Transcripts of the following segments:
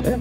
Yeah.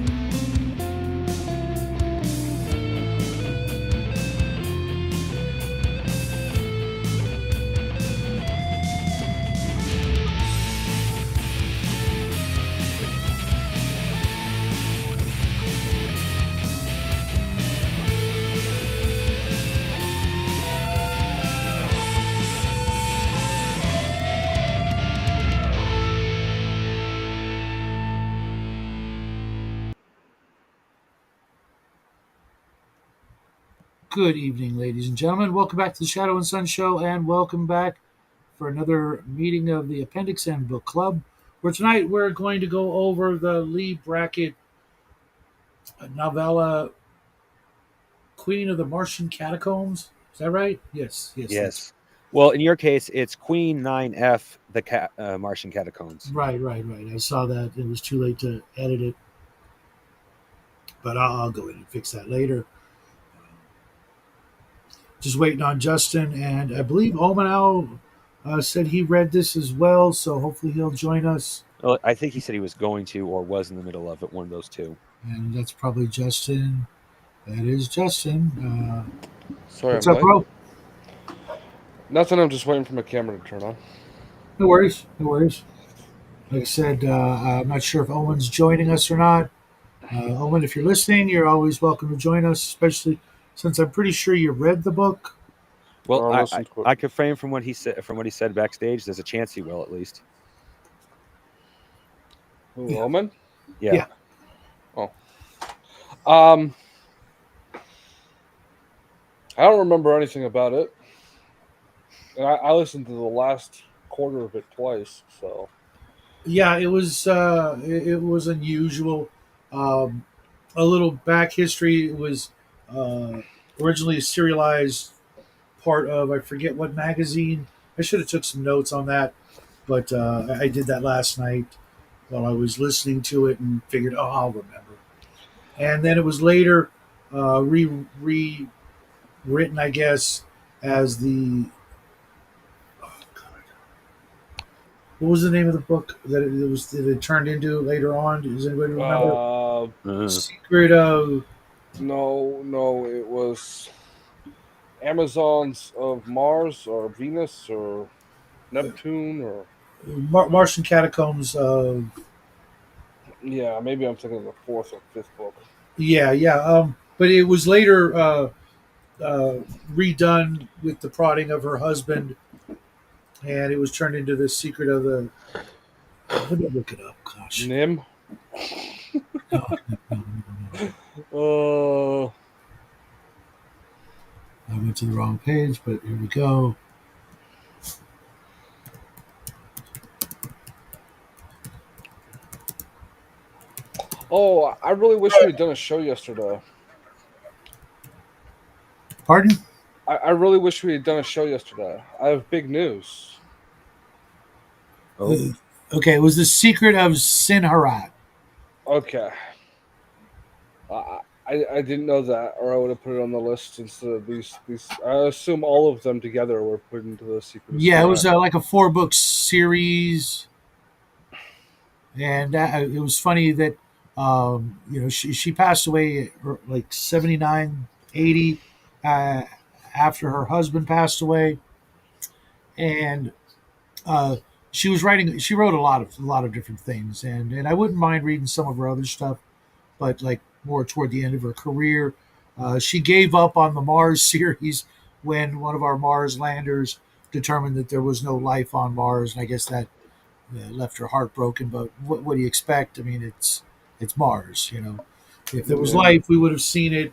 Good evening, ladies and gentlemen. Welcome back to the Shadow and Sun Show, and welcome back for another meeting of the Appendix and Book Club. Where tonight we're going to go over the Leigh Brackett novella "Queen of the Martian Catacombs." Is that right? Yes, that's Yes. Well, in your case, it's Queen 9F, the Martian Catacombs. right. I saw that. It was too late to edit it, but I'll go in and fix that later. Just waiting on Justin, and I believe Omanal said he read this as well, so hopefully he'll join us. Well, I think he said he was going to or was in the middle of it, one of those two. And that's probably Justin. That is Justin. Sorry, What's I'm up, late. bro? Nothing. I'm just waiting for my camera to turn on. No worries. No worries. Like I said, I'm not sure if Owen's joining us or not. Owen, if you're listening, you're always welcome to join us, especially since I'm pretty sure you read the book. Well, I'll I, listen I, to it. I could frame from what he said backstage. There's a chance he will, at least. Who, Yeah. Omen? Yeah. Oh. I don't remember anything about it, and I listened to the last quarter of it twice. So Yeah, it was unusual. Um, a little back history. It was originally a serialized part of I forget what magazine. I should have took some notes on that, but I did that last night while I was listening to it and figured, oh, I'll remember. And then it was later rewritten, I guess, as the oh God, what was the name of the book that it turned into later on? Does anybody remember? Uh, Secret of no, it was Amazons of Mars or Venus or Neptune or Martian Catacombs of yeah, maybe I'm thinking of the fourth or fifth book. yeah. But it was later uh, redone with the prodding of her husband, and it was turned into the secret of the. Let me look it up. Gosh, Nim. no. Uh, I went to the wrong page, but here we go. oh, I really wish we had done a show yesterday. Pardon? I really wish we had done a show yesterday. I have big news. oh, Okay, it was the secret of Sinharat. Okay. I didn't know that, or I would have put it on the list instead of these. I assume all of them together were put into the secret. Yeah, it was like a 4 book series, and it was funny that she passed away at like 79, 80 after her husband passed away, and uh, she was writing. She wrote a lot of different things, and I wouldn't mind reading some of her other stuff, but like more toward the end of her career, she gave up on the Mars series when one of our Mars landers determined that there was no life on Mars, and I guess that left her heartbroken. But what do you expect? I mean, it's Mars. If there was Yeah. life, we would have seen it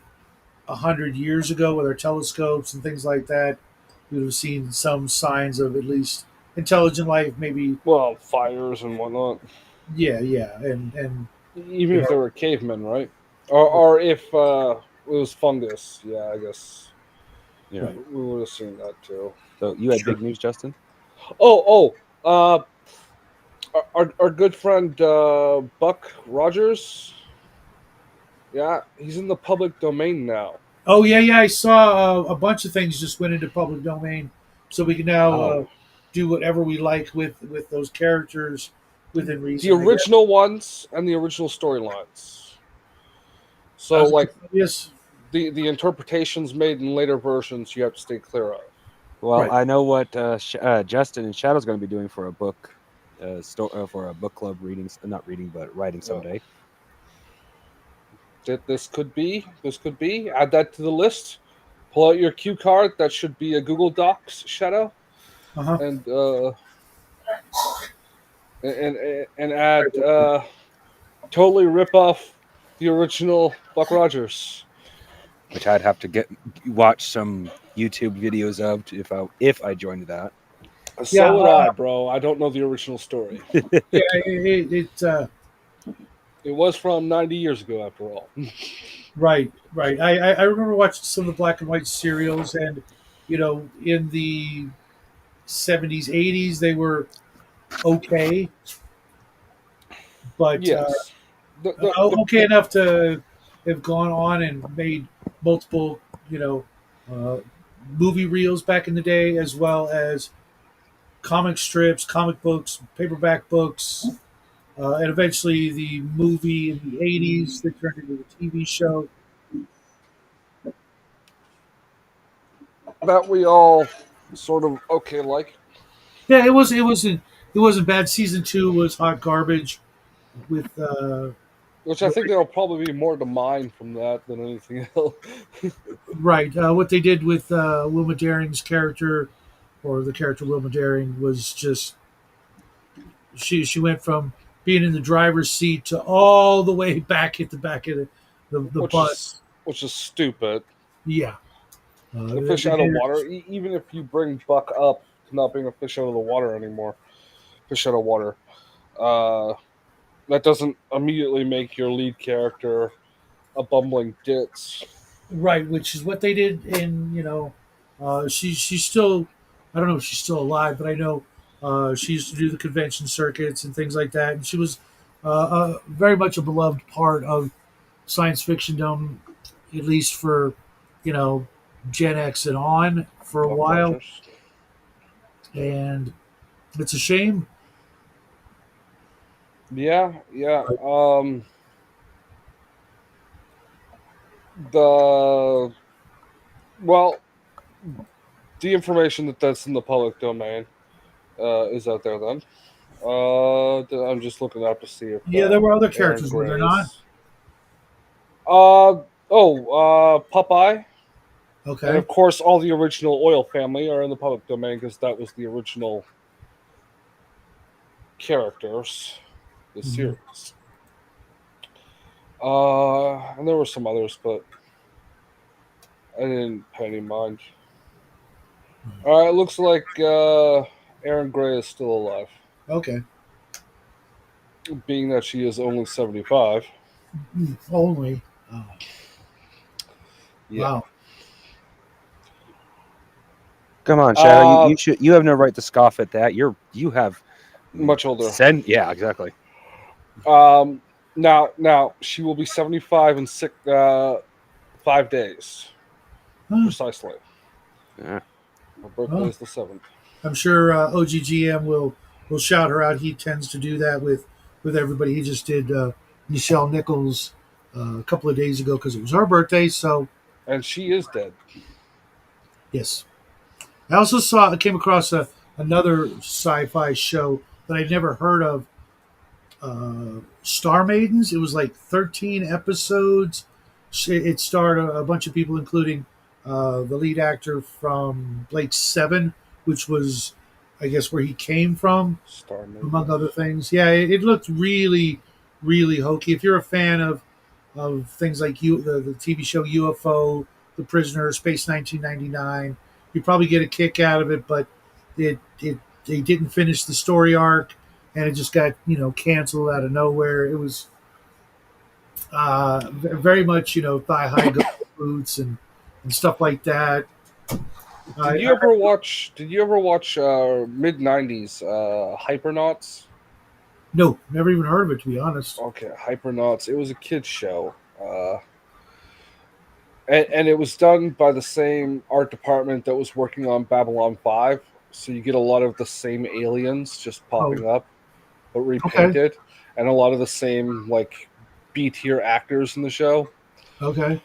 100 years ago with our telescopes and things like that. We would have seen some signs of at least intelligent life. Maybe, Well, fires and whatnot. yeah, and Even you if they know, were cavemen, right? Or if it was fungus. Yeah, I guess yeah. right, we would have seen that too. So you had sure. big news, Justin? Oh. Our good friend Buck Rogers. Yeah, he's in the public domain now. Oh yeah. I saw a bunch of things just went into public domain, so we can now Oh, do whatever we like with those characters within The reason. I guess. original ones and the original storylines. So, like, yes, the interpretations made in later versions, you have to stay clear of. Well, Right. I know what Justin and Shadow's going to be doing for a book, for a book club reading, not reading, but writing someday. This could be. Add that to the list. Pull out your cue card. That should be a Google Docs, Shadow, uh-huh. and and add totally rip off the original Buck Rogers. Which I'd have to watch some YouTube videos of if I joined that. Yeah, So would I, bro. I don't know the original story. yeah, it It was from 90 years ago, after all. right, right. I remember watching some of the black and white serials, and in the 70s, 80s, they were okay, but Yes. okay enough to have gone on and made multiple, uh, movie reels back in the day, as well as comic strips, comic books, paperback books, and eventually the movie in the 80s that turned into the TV show. That we all sort of okay like. Yeah, it wasn't bad. Season 2 was hot garbage with Which I think there'll probably be more to mine from that than anything else. right. What they did with Wilma Daring's character, or the character Wilma Daring, was just she went from being in the driver's seat to all the way back at the back of the bus. Which is stupid. Yeah, The fish out of water. Even if you bring Buck up to not being a fish out of the water anymore, fish out of water. That doesn't immediately make your lead character a bumbling ditz. Right, which is what they did in she's still, I don't know if she's still alive, but I know she used to do the convention circuits and things like that, and she was very much a beloved part of science fiction dome, at least for you know Gen X and on for a Buck while, Rogers. and it's a shame. Yeah. The well, the information that's in the public domain is out there. Then I'm just looking up to see if Yeah, there were other Aaron characters, were there not? Gray's. Popeye, and Okay. of course, all the original Oil family are in the public domain because that was the original characters, the Mhm. series. And there were some others, but I didn't pay any mind. All right, looks like Aaron Gray is still alive, Okay. being that she is only 75. Only. Oh, Yeah. wow. Come on, Shadow. Uh, You have no right to scoff at that. You have Much older. Yeah, exactly. Now she will be 75 in 5 days Huh. precisely. Yeah. Her birthday Oh. is the 7th. I'm sure OGGM will shout her out. He tends to do that with everybody. He just did Nichelle Nichols a couple of days ago because it was her birthday. So And she is dead. yes, I also came across another sci-fi show that I'd never heard of. Star Maidens. It was like 13 episodes. It starred a bunch of people, including the lead actor from Blake Seven, which was, I guess, where he came from, Star Maiden. among other things. Yeah, it looked really, really hokey. If you're a fan of things like the TV show UFO, The Prisoner, Space 1999, you probably get a kick out of it. But it they didn't finish the story arc, and it just got canceled out of nowhere. It was very much thigh high boots and stuff like that. Did you ever watch mid 90s Hypernauts? No, never even heard of it, to be honest. Okay, Hypernauts. It was a kids show. And it was done by the same art department that was working on Babylon 5. So you get a lot of the same aliens just popping up, but repainted. And a lot of the same, like, B-tier actors in the show. Okay.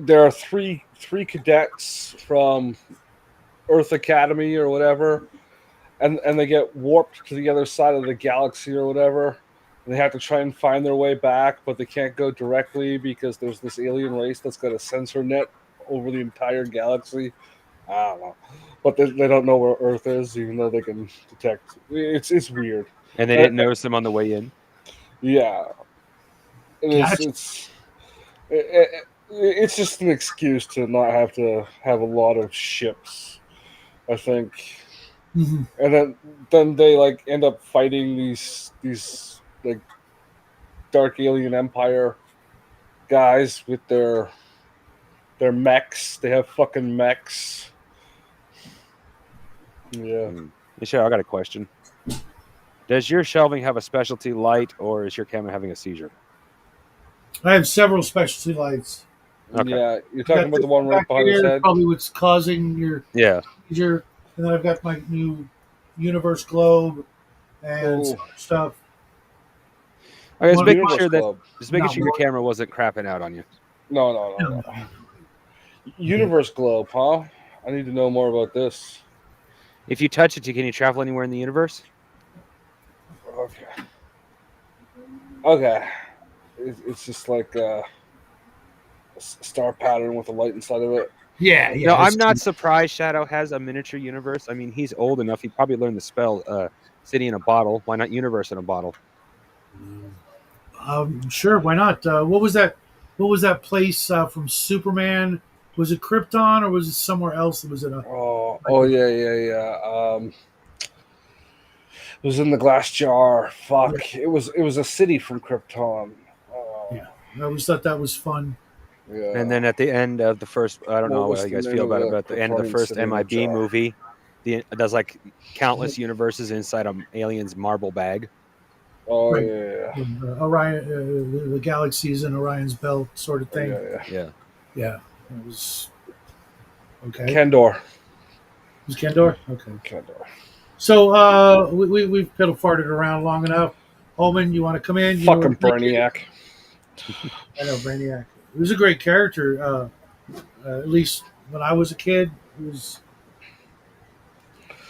There are three cadets from Earth Academy or whatever, and they get warped to the other side of the galaxy or whatever. And they have to try and find their way back, but they can't go directly because there's this alien race that's got a sensor net over the entire galaxy. I don't know, but they don't know where Earth is, even though they can detect. It's weird. And they didn't notice them on the way in. Yeah, Gotcha. it's just an excuse to not have to have a lot of ships, I think. Hmm. And then they like end up fighting these like dark alien empire guys with their mechs. They have fucking mechs. Yeah. Michelle, I got a question. Does your shelving have a specialty light, or is your camera having a seizure? I have several specialty lights. Okay. Yeah, you're talking about the one right back behind his here, head. probably what's causing your Yeah. seizure. And then I've got my new universe globe and some Oh, other stuff. I was One- making Universe sure that Club. your camera wasn't crapping out on you. No. Universe globe, huh? I need to know more about this. If you touch it, can you travel anywhere in the universe? Okay. It's just like a star pattern with a light inside of it. Yeah. No, I'm not surprised Shadow has a miniature universe. I mean, he's old enough. He probably learned the spell city in a bottle. Why not universe in a bottle? Sure, why not? What was that? What was that place from Superman? Was it Krypton or was it somewhere else that was in a? Oh yeah. It was in the glass jar. Fuck. It was a city from Krypton. Yeah, I always thought that was fun. Yeah. And then at the end of the first, I don't What know was how you the guys name feel of about it, the but at the end of the Kryptonian first city in the MIB jar? movie, there's like countless universes inside an alien's marble bag. Oh Right. yeah. Orion, the galaxies in Orion's belt, sort of thing. Yeah. Yeah. Yeah, it was okay. Kendor. Was Kendor? Okay. Kendor. So we've piddle farted around long enough. Holman, you want to come in? You know Fucking where to make it? Brainiac. I know Brainiac. He was a great character. At least when I was a kid, he was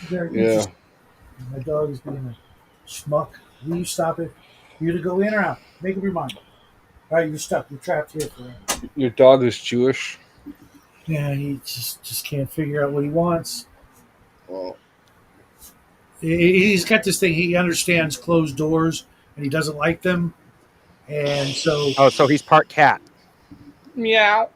very Yeah. interesting. My dog is being a schmuck. Will you stop it? You to go in or out? Make up your mind. All right, you're stuck. You're trapped here forever. Your dog is Jewish. Yeah, he just can't figure out what he wants. Oh. He's got this thing. He understands closed doors, and he doesn't like them. And so, Oh, so he's part cat. Meow.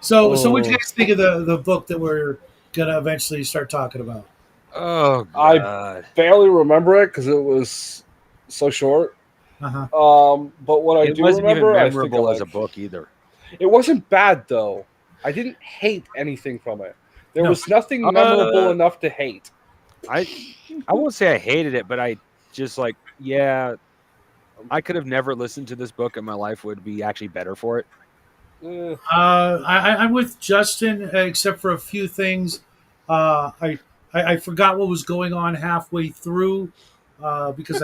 so what do you guys think of the book that we're gonna eventually start talking about? Oh I God. barely remember it because it was so short. Uh-huh. But what I It do wasn't remember, even I think I memorable as a like. book either. It wasn't bad though. I didn't hate anything from it. There No. was nothing memorable enough to hate. I won't say I hated it, but I just like, yeah, I could have never listened to this book and my life would be actually better for it. I'm with Justin, except for a few things. I forgot what was going on halfway through because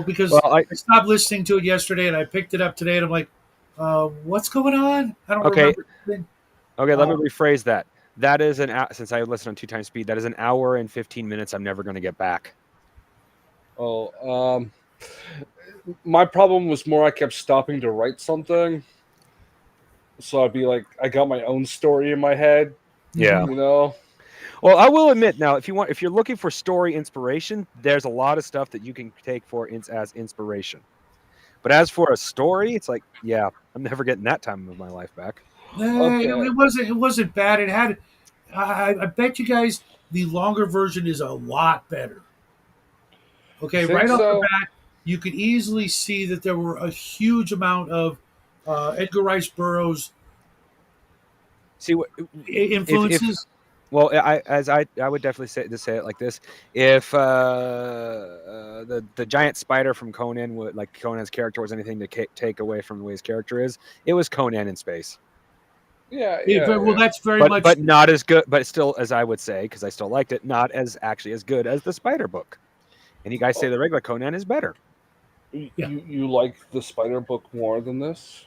because Well, I stopped listening to it yesterday and I picked it up today and I'm like, what's going on? I don't Okay. remember anything. Okay, let me rephrase that. That is since I listened on 2 times speed, that is an hour and 15 minutes I'm never going to get back. My problem was more I kept stopping to write something. So I'd be like, I got my own story in my head. Yeah. You know? Well, I will admit now, if you're looking for story inspiration, there's a lot of stuff that you can take as inspiration. But as for a story, it's like, yeah, I'm never getting that time of my life back. It wasn't bad. It had I bet you guys the longer version is a lot better. Okay, Think right off so? the bat, you could easily see that there were a huge amount of Edgar Rice Burroughs See what influences. Well, I would definitely say it like this: if the giant spider from Conan, like Conan's character, was anything to take away from the way his character is, it was Conan in space. Well, that's very much. But not as good. But still, as I would say, because I still liked it, not as actually as good as the Spider book. And you guys say the regular Conan is better. You like the Spider book more than this?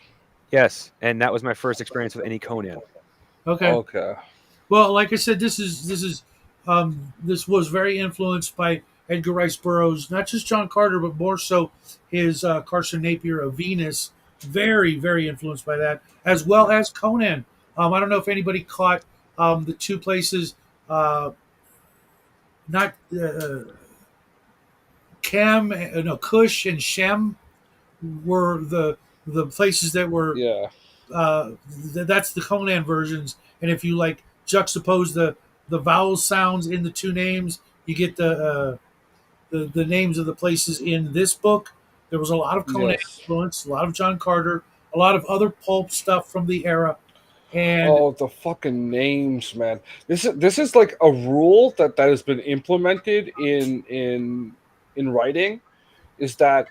Yes, and that was my first experience with any Conan. Okay. Okay. Well, like I said, this was very influenced by Edgar Rice Burroughs, not just John Carter, but more so his Carson Napier of Venus. Very, very influenced by that, as well as Conan. I don't know if anybody caught the two places, not no, Cush and Shem were the places that were. Yeah. That's the Conan versions, and if you like juxtapose the vowel sounds in the two names, you get the names of the places in this book. There was a lot of Conan Yes. influence, a lot of John Carter, a lot of other pulp stuff from the era, and Oh, the fucking names, man! This is like a rule that has been implemented in writing, is that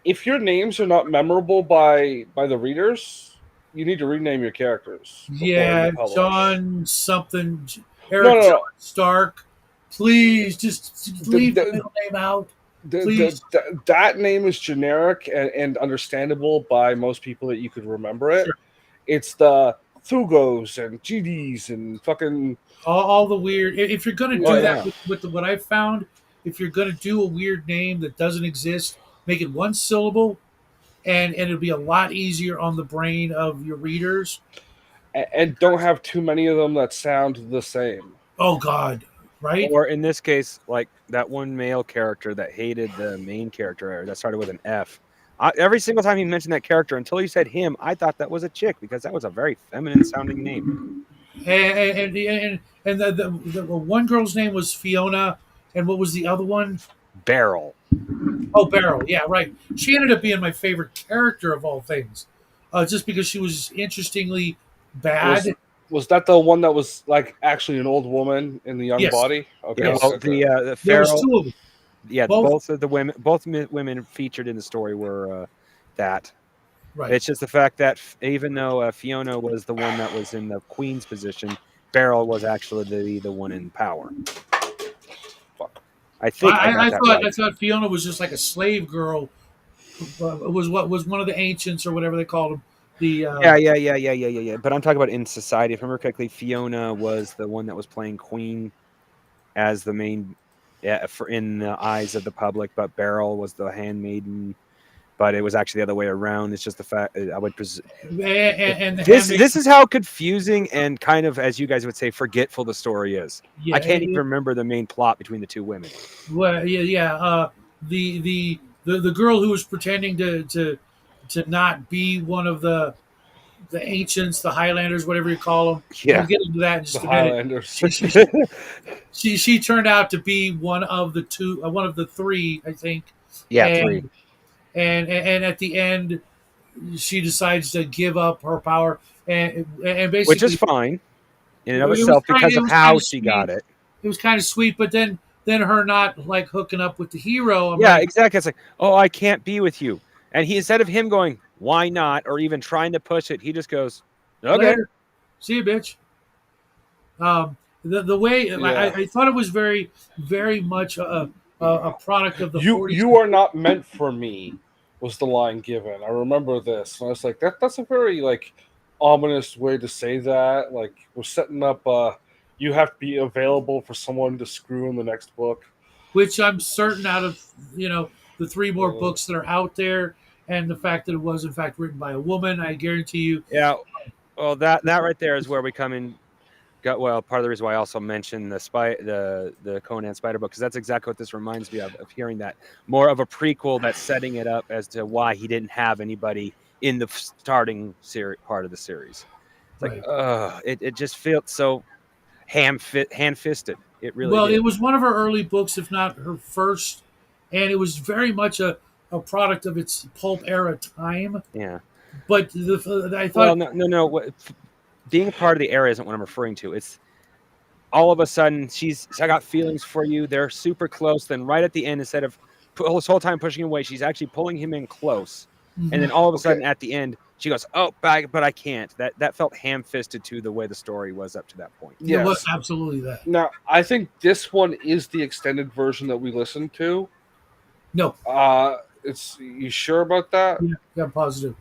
if your names are not memorable by the readers, you need to rename your characters before yeah, you publish. John something, No, Eric no, John no. Stark. Please just leave the middle name out. Please. That name is generic and understandable by most people that you could remember it. Sure. It's the Thugos and GDs and fucking All the weird. If you're gonna do Oh, that yeah. with what I've found, if you're gonna do a weird name that doesn't exist, make it one syllable, and it'll be a lot easier on the brain of your readers. and don't have too many of them that sound the same. Oh God, right? Or in this case, like that one male character that hated the main character that started with an F. Every single time he mentioned that character, until he said him, I thought that was a chick because that was a very feminine sounding name. And the one girl's name was Fiona, and what was the other one? Beryl. Oh, Beryl. Yeah, right. She ended up being my favorite character of all things, just because she was interestingly bad. Was that the one that was like actually an old woman in the young Yes. body? Okay. Yeah, well, okay. the There was feral, two of them. yeah, both- both of the women, women featured in the story were that. Right. It's just the fact that even though Fiona was the one that was in the queen's position, Beryl was actually the one in power. Fuck. I think I got that right. I thought Fiona was just like a slave girl. Was one of the ancients or whatever they called them. The Yeah. But I'm talking about in society. If I remember correctly, Fiona was the one that was playing queen as the main, in the eyes of the public. But Beryl was the handmaiden. But it was actually the other way around. It's just the fact I would presume. and This is how confusing and kind of, as you guys would say, forgetful the story is. yeah, I can't even remember the main plot between the two women. Well, yeah. The girl who was pretending to not be one of the ancients, the Highlanders, whatever you call them. Yeah. We'll get into that in just The a minute. Highlanders. She turned out to be one of the three, I think. Yeah, and, three. And at the end, she decides to give up her power, and basically, Which is fine in and of It was itself kind- because it of was how kinda she sweet. got it. it was kind of sweet. But then her not like hooking up with the hero. I'm Yeah, like, exactly. It's like, oh, I can't be with you. And he, instead of him going, why not, or even trying to push it, he just goes, okay. Later. See you, bitch. The way I thought it was very, very much a product of the 40s. You are not meant for me, was the line given. I remember this, and I was like, that's a very like ominous way to say that. Like we're setting up. You have to be available for someone to screw in the next book. Which I'm certain out of the three more books that are out there, and the fact that it was in fact written by a woman, I guarantee you. Yeah. Well, that right there is where we come in. Well, part of the reason why I also mentioned the Conan Spider book, because that's exactly what this reminds me of hearing that. More of a prequel that's setting it up as to why he didn't have anybody in the starting part of the series. It's like, it just felt so hand-fisted. It really did. It was one of her early books, if not her first, and it was very much a product of its pulp era time. Yeah. But I thought... Well, no. Being a part of the area isn't what I'm referring to. It's all of a sudden I got feelings for you. They're super close. Then right at the end, instead of this whole time pushing him away, she's actually pulling him in close. And then all of a sudden at the end, She goes, "Oh, but I can't." That felt ham-fisted to the way the story was up to that point. It was Yes. absolutely that. Now, I think this one is the extended version that we listened to. No, It's you sure about that? yeah, I'm positive.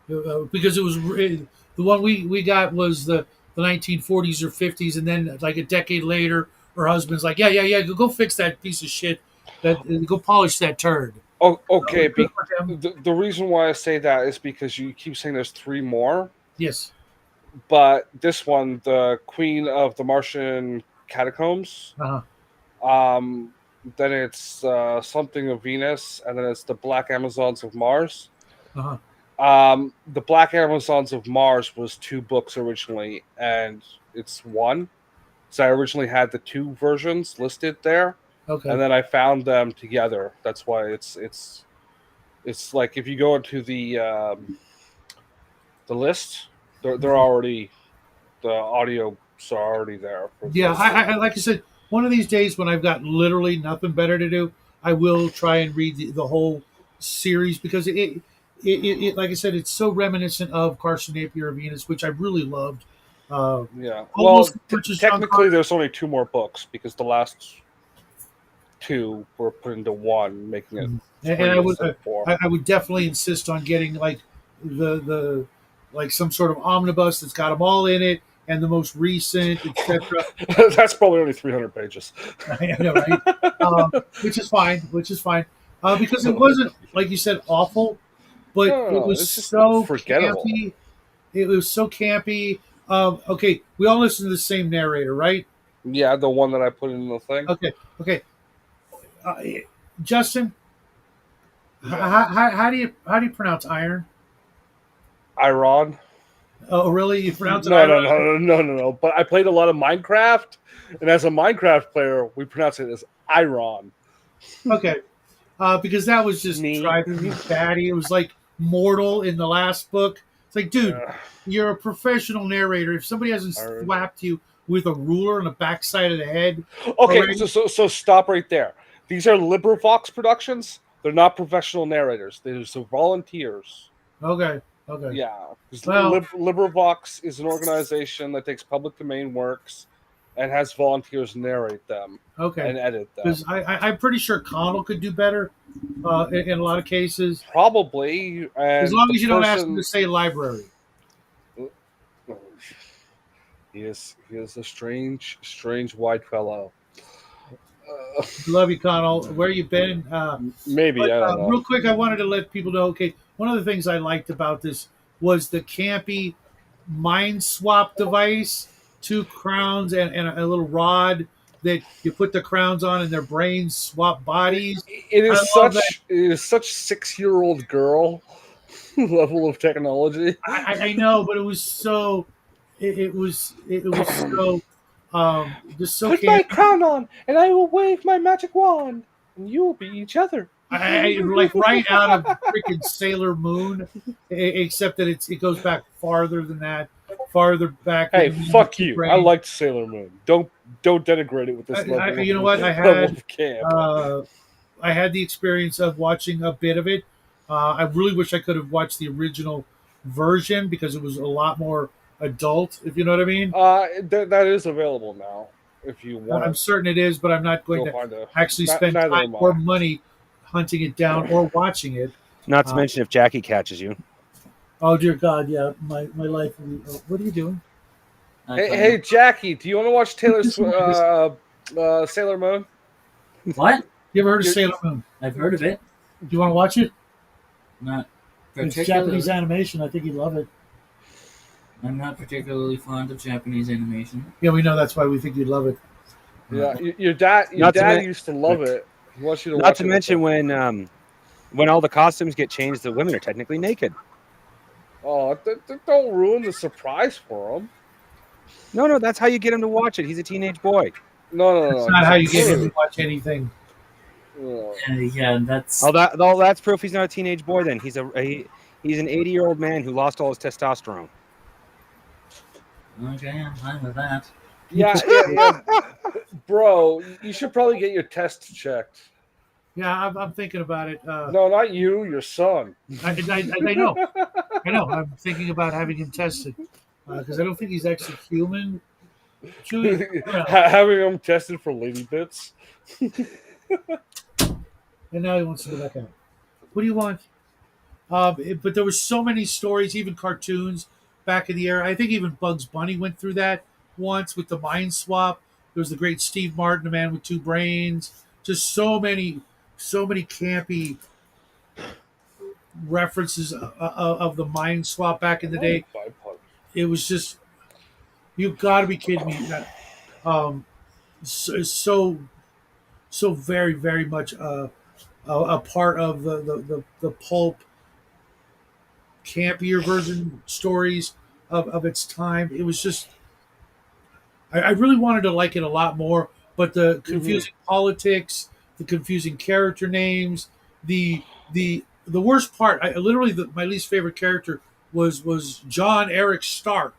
Because it was the one we got was the 1940s or 50s, and then like a decade later, her husband's like, yeah, go fix that piece of shit, that go polish that turd. Oh, okay. Good for him. The reason why I say that is because you keep saying there's 3 more, Yes. but this one, the Queen of the Martian Catacombs, Uh-huh. then it's something of Venus, and then it's the Black Amazons of Mars. Uh-huh. The Black Amazons of Mars was 2 books originally, and it's 1. So I originally had the 2 versions listed there, Okay. and then I found them together. That's why it's like if you go into the list, they're already the audio are already there. Yeah, I like I said, one of these days when I've got literally nothing better to do, I will try and read the whole series because it like I said, it's so reminiscent of Carson Napier of Venus, which I really loved. Yeah. Well, Almost as much as John technically, there's only 2 more books because the last 2 were put into 1, making it. And I would 4. I would definitely insist on getting like the like some sort of omnibus that's got them all in it and the most recent, etc. That's probably only 300 pages. I know, right? Which is fine. Because it wasn't like you said awful, but No, it was it's just so forgettable. campy. It was so campy. Okay, we all listen to the same narrator, right? Yeah, the one that I put in the thing. Okay. Justin, how do you pronounce iron? Iron. Oh, really? You pronounce it No, iron? no. But I played a lot of Minecraft, and as a Minecraft player, we pronounce it as Iron. Okay, because that was just driving me batty. It was like Mortal in the last book. It's like, dude, you're a professional narrator. If somebody hasn't slapped you with a ruler on the backside of the head, okay, already, so stop right there. These are LibriVox productions. They're not professional narrators. They're so volunteers. Okay. Yeah, because Well, LibriVox is an organization that takes public domain works and has volunteers narrate them and edit them. Because I'm pretty sure Connell could do better in a lot of cases. Probably. And as long as you don't ask him to say library. He is a strange white fellow. Love you, Connell. Where you been? Maybe, I don't know. Real quick, I wanted to let people know, okay, one of the things I liked about this was the campy mind swap device, 2 crowns and a little rod that you put the crowns on and their brains swap bodies. It is such 6-year-old girl level of technology. I know, but it was so it was so just so put my crown on and I will wave my magic wand and you will be each other. I like right out of freaking Sailor Moon, except that it goes back farther than that, farther back. Hey, fuck you! Brain. I liked Sailor Moon. Don't denigrate it with this level. You know what? I had the experience of watching a bit of it. I really wish I could have watched the original version because it was a lot more adult. If you know what I mean. That is available now. If you want, I'm certain it is, but I'm not going to actually spend time or money hunting it down or watching it. Not to mention if Jackie catches you. Oh dear God, yeah, my life. What are you doing? Hey, Jackie, do you want to watch Taylor's Sailor Moon? What? You ever heard of Sailor Moon? I've heard of it. Do you want to watch it? Not particularly. It's Japanese animation. I think you'd love it. I'm not particularly fond of Japanese animation. Yeah, we know that's why we think you'd love it. Yeah, your dad used to love it. He wants you to not watch to it mention when all the costumes get changed, the women are technically naked. Oh, don't ruin the surprise for him. No, that's how you get him to watch it. He's a teenage boy. No. That's not how you get him to watch anything. Yeah, that's. That's proof he's not a teenage boy. Then he's an 80-year-old man who lost all his testosterone. Okay, I'm fine with that. Yeah. Bro, you should probably get your tests checked. Yeah, I'm thinking about it. No, not you, your son. I know. I know. I'm thinking about having him tested because I don't think he's actually human. Chewie, Having him tested for lady bits. and now he wants to go back out. What do you want? But there were so many stories, even cartoons back in the era. I think even Bugs Bunny went through that once with the mind swap. There was the great Steve Martin, the man with two brains. Just so many campy references of the mind swap back in the day. It was just, you've got to be kidding me. So very, very much a part of the pulp campier version stories of its time. It was just, I really wanted to like it a lot more, but the confusing politics, the confusing character names, the worst part, literally my least favorite character was John Eric Stark.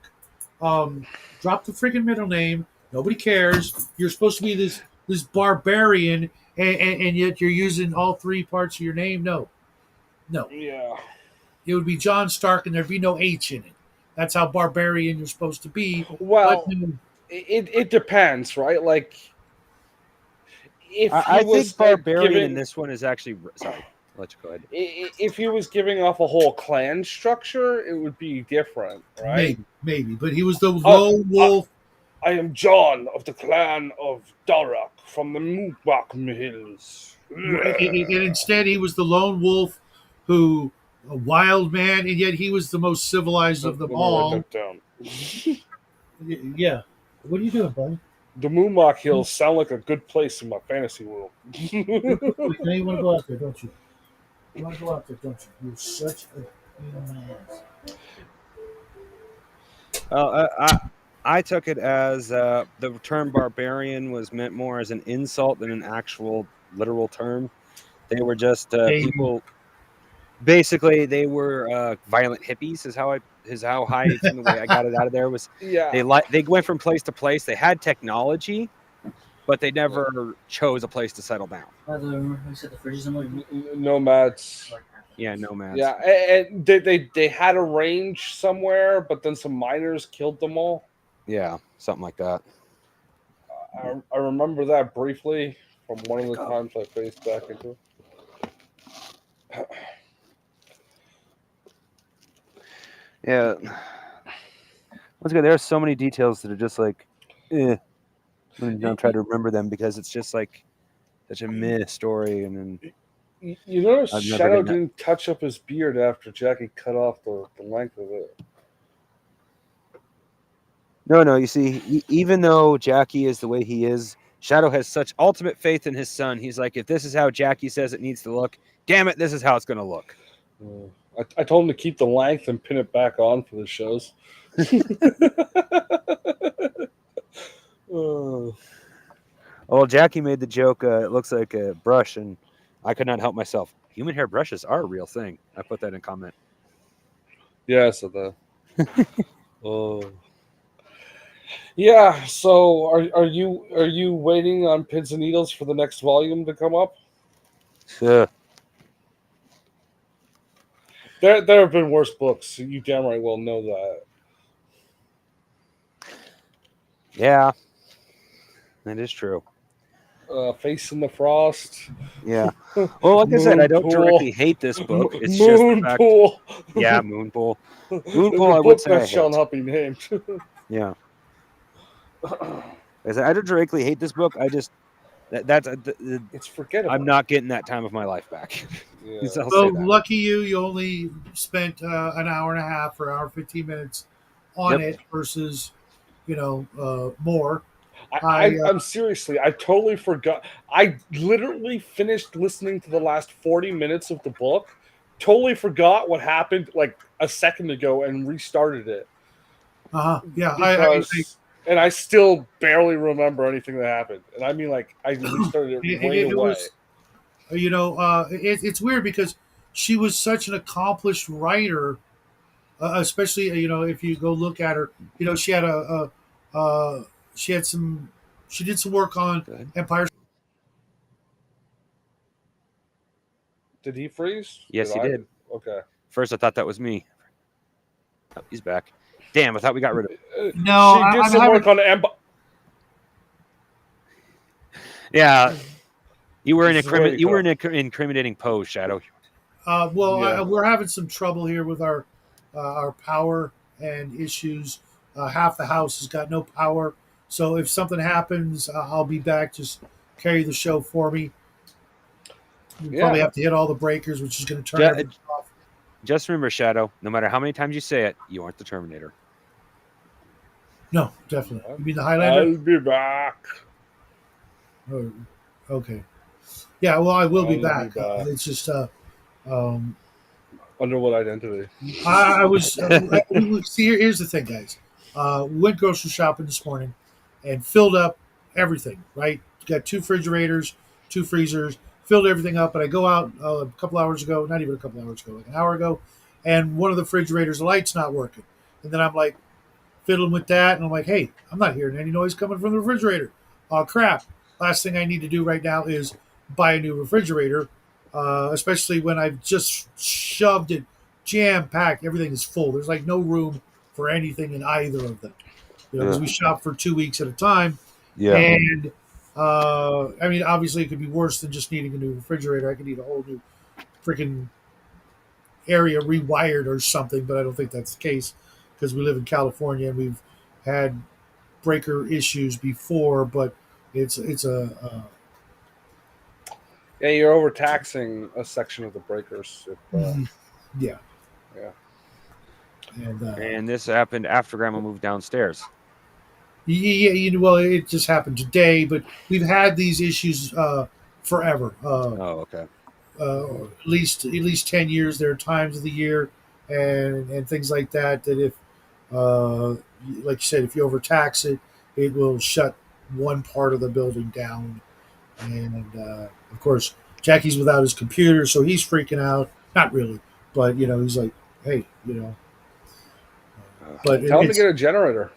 Drop the freaking middle name. Nobody cares. You're supposed to be this barbarian, and yet you're using all three parts of your name. No, no. Yeah. It would be John Stark, and there'd be no H in it. That's how barbarian you're supposed to be. Well, But it depends, right? Like, if he I was think barbarian giving, in this one is actually sorry. I'll let you go ahead. if he was giving off a whole clan structure, it would be different, right? maybe. But he was the lone wolf. I am John of the clan of Darak from the Moobak Hills. And instead, he was the lone wolf who, a wild man, and yet he was the most civilized of them all. Yeah. What are you doing, buddy? The Moonlock Hills sound like a good place in my fantasy world. Now you want to go out there, don't you? You want to go out there, don't you? You're such a I took it as the term barbarian was meant more as an insult than an actual literal term. They were just people. Basically, they were violent hippies. Is how from the way I got it out of there was. Yeah. They went from place to place. They had technology, but they never chose a place to settle down. You said the fridge is Nomads. Yeah, nomads. Yeah, and they had a range somewhere, but then some miners killed them all. Yeah, something like that. I remember that briefly from one of the times I faced back into it. Yeah. Once again, there are so many details that are just like, I'm try to remember them because it's just like such a meh story. And then you notice Shadow didn't touch up his beard after Jackie cut off the length of it. No. You see, even though Jackie is the way he is, Shadow has such ultimate faith in his son. He's like, if this is how Jackie says it needs to look, damn it, this is how it's going to look. I told him to keep the length and pin it back on for the shows. Well, Jackie made the joke, it looks like a brush, and I could not help myself. Human hair brushes are a real thing. I put that in comment. Yeah, so yeah, so are you waiting on pins and needles for the next volume to come up? Yeah. There have been worse books. So you damn right well know that. Yeah, that is true. Face in the Frost. Yeah. Well, like I said, I don't directly hate this book. It's just the fact. Yeah, Moonpool. Moonpool, I would say I shall hate. not be named. Yeah. I don't directly hate this book. I just it's forgettable. I'm not getting that time of my life back. Yeah. So lucky you! You only spent an hour and a half or hour 15 minutes on it versus, more. I'm seriously, I totally forgot. I literally finished listening to the last 40 minutes of the book, totally forgot what happened like a second ago, and restarted it. Yeah, and I still barely remember anything that happened. And I mean, like, I restarted it right away. It's weird because she was such an accomplished writer, especially if you go look at her. She had she did some work on Empire. Did he freeze? Yes, he did. Okay. First, I thought that was me. Oh, he's back. Damn, I thought we got rid of him. No, she did I'm some having- work on the Yeah, you were This is where you you were in an incriminating pose, Shadow. Yeah. We're having some trouble here with our power and issues. Half the house has got no power, so if something happens, I'll be back. Just carry the show for me. You Yeah. probably have to hit all the breakers, which is going to turn Yeah, everything off. Just remember, Shadow, no matter how many times you say it, you aren't the Terminator. No, definitely. You mean the Highlander? I'll be back. Oh, okay. Yeah, well, I will be I'll be back. back. It's just Under what identity? I was see. Here's the thing, guys. We went grocery shopping this morning and filled up everything. Right, got 2 refrigerators, 2 freezers, filled everything up. And I go out a couple hours ago, not even a couple hours ago, like an hour ago, and one of the refrigerators, the light's not working. And then I'm like fiddling with that, and I'm like, hey, I'm not hearing any noise coming from the refrigerator. Oh crap! Last thing I need to do right now is buy a new refrigerator. Especially when I've just shoved it jam packed. Everything is full. There's like no room for anything in either of them. Because we shop for 2 weeks at a time. Yeah. And I mean, obviously, it could be worse than just needing a new refrigerator. I could need a whole new freaking area rewired or something, but I don't think that's the case because we live in California and we've had breaker issues before. But it's a Yeah, you're overtaxing a section of the breakers. yeah. Yeah. And this happened after Grandma moved downstairs. yeah, well, it just happened today, but we've had these issues forever. Oh, okay. At least 10 years. There are times of the year and things like that if, like you said, if you overtax it, it will shut one part of the building down. And of course, Jackie's without his computer, so he's freaking out. Not really, but he's like, "Hey, But Tell him to get a generator.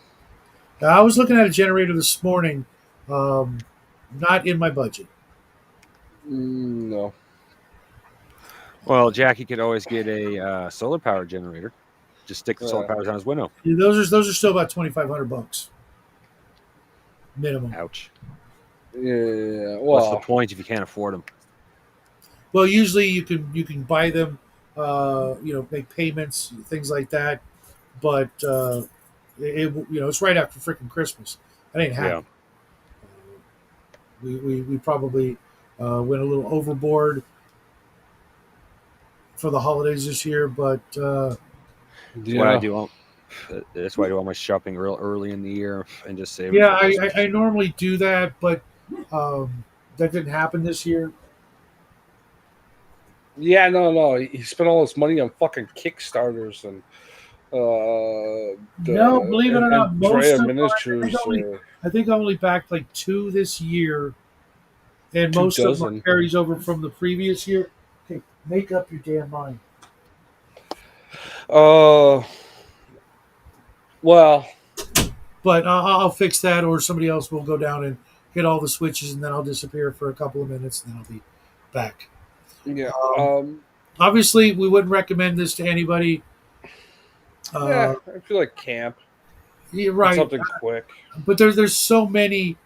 I was looking at a generator this morning. Not in my budget. No. Well, Jackie could always get a solar power generator. Just stick the solar powers on his window. Yeah, those are still about $2,500 minimum. Ouch. Yeah. What's the Well, point if you can't afford them? Well, usually you can buy them, make payments, things like that. But it's right after freaking Christmas. That ain't happening. We probably went a little overboard for the holidays this year, but What I do. That's why I do all my shopping real early in the year and just save. yeah, I normally do that, but that didn't happen this year. yeah, no. He spent all his money on fucking Kickstarters and No, believe it or not, most Drea of Miniatures. I think I only backed like 2 this year, and most of them carries over from the previous year. Okay, make up your damn mind. Well, But I'll fix that, or somebody else will go down and hit all the switches, and then I'll disappear for a couple of minutes, and then I'll be back. yeah. Obviously, we wouldn't recommend this to anybody. Yeah, I feel like camp. You're right. Something quick. But there's so many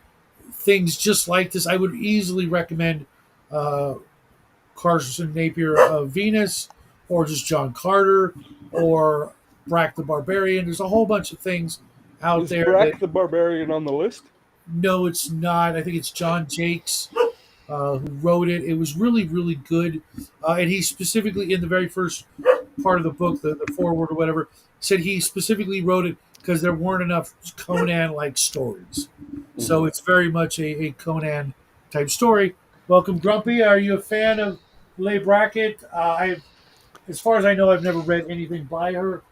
things just like this. I would easily recommend Carson Napier of Venus, or just John Carter, or Brack the Barbarian. There's a whole bunch of things out Is there. Brack the Barbarian on the list? No, it's not. I think it's John Jakes who wrote it. It was really, really good. And he specifically, in the very first part of the book, the foreword or whatever, said he specifically wrote it because there weren't enough Conan-like stories. So it's very much a Conan-type story. Welcome, Grumpy. Are you a fan of Leigh Brackett? As far as I know, I've never read anything by her.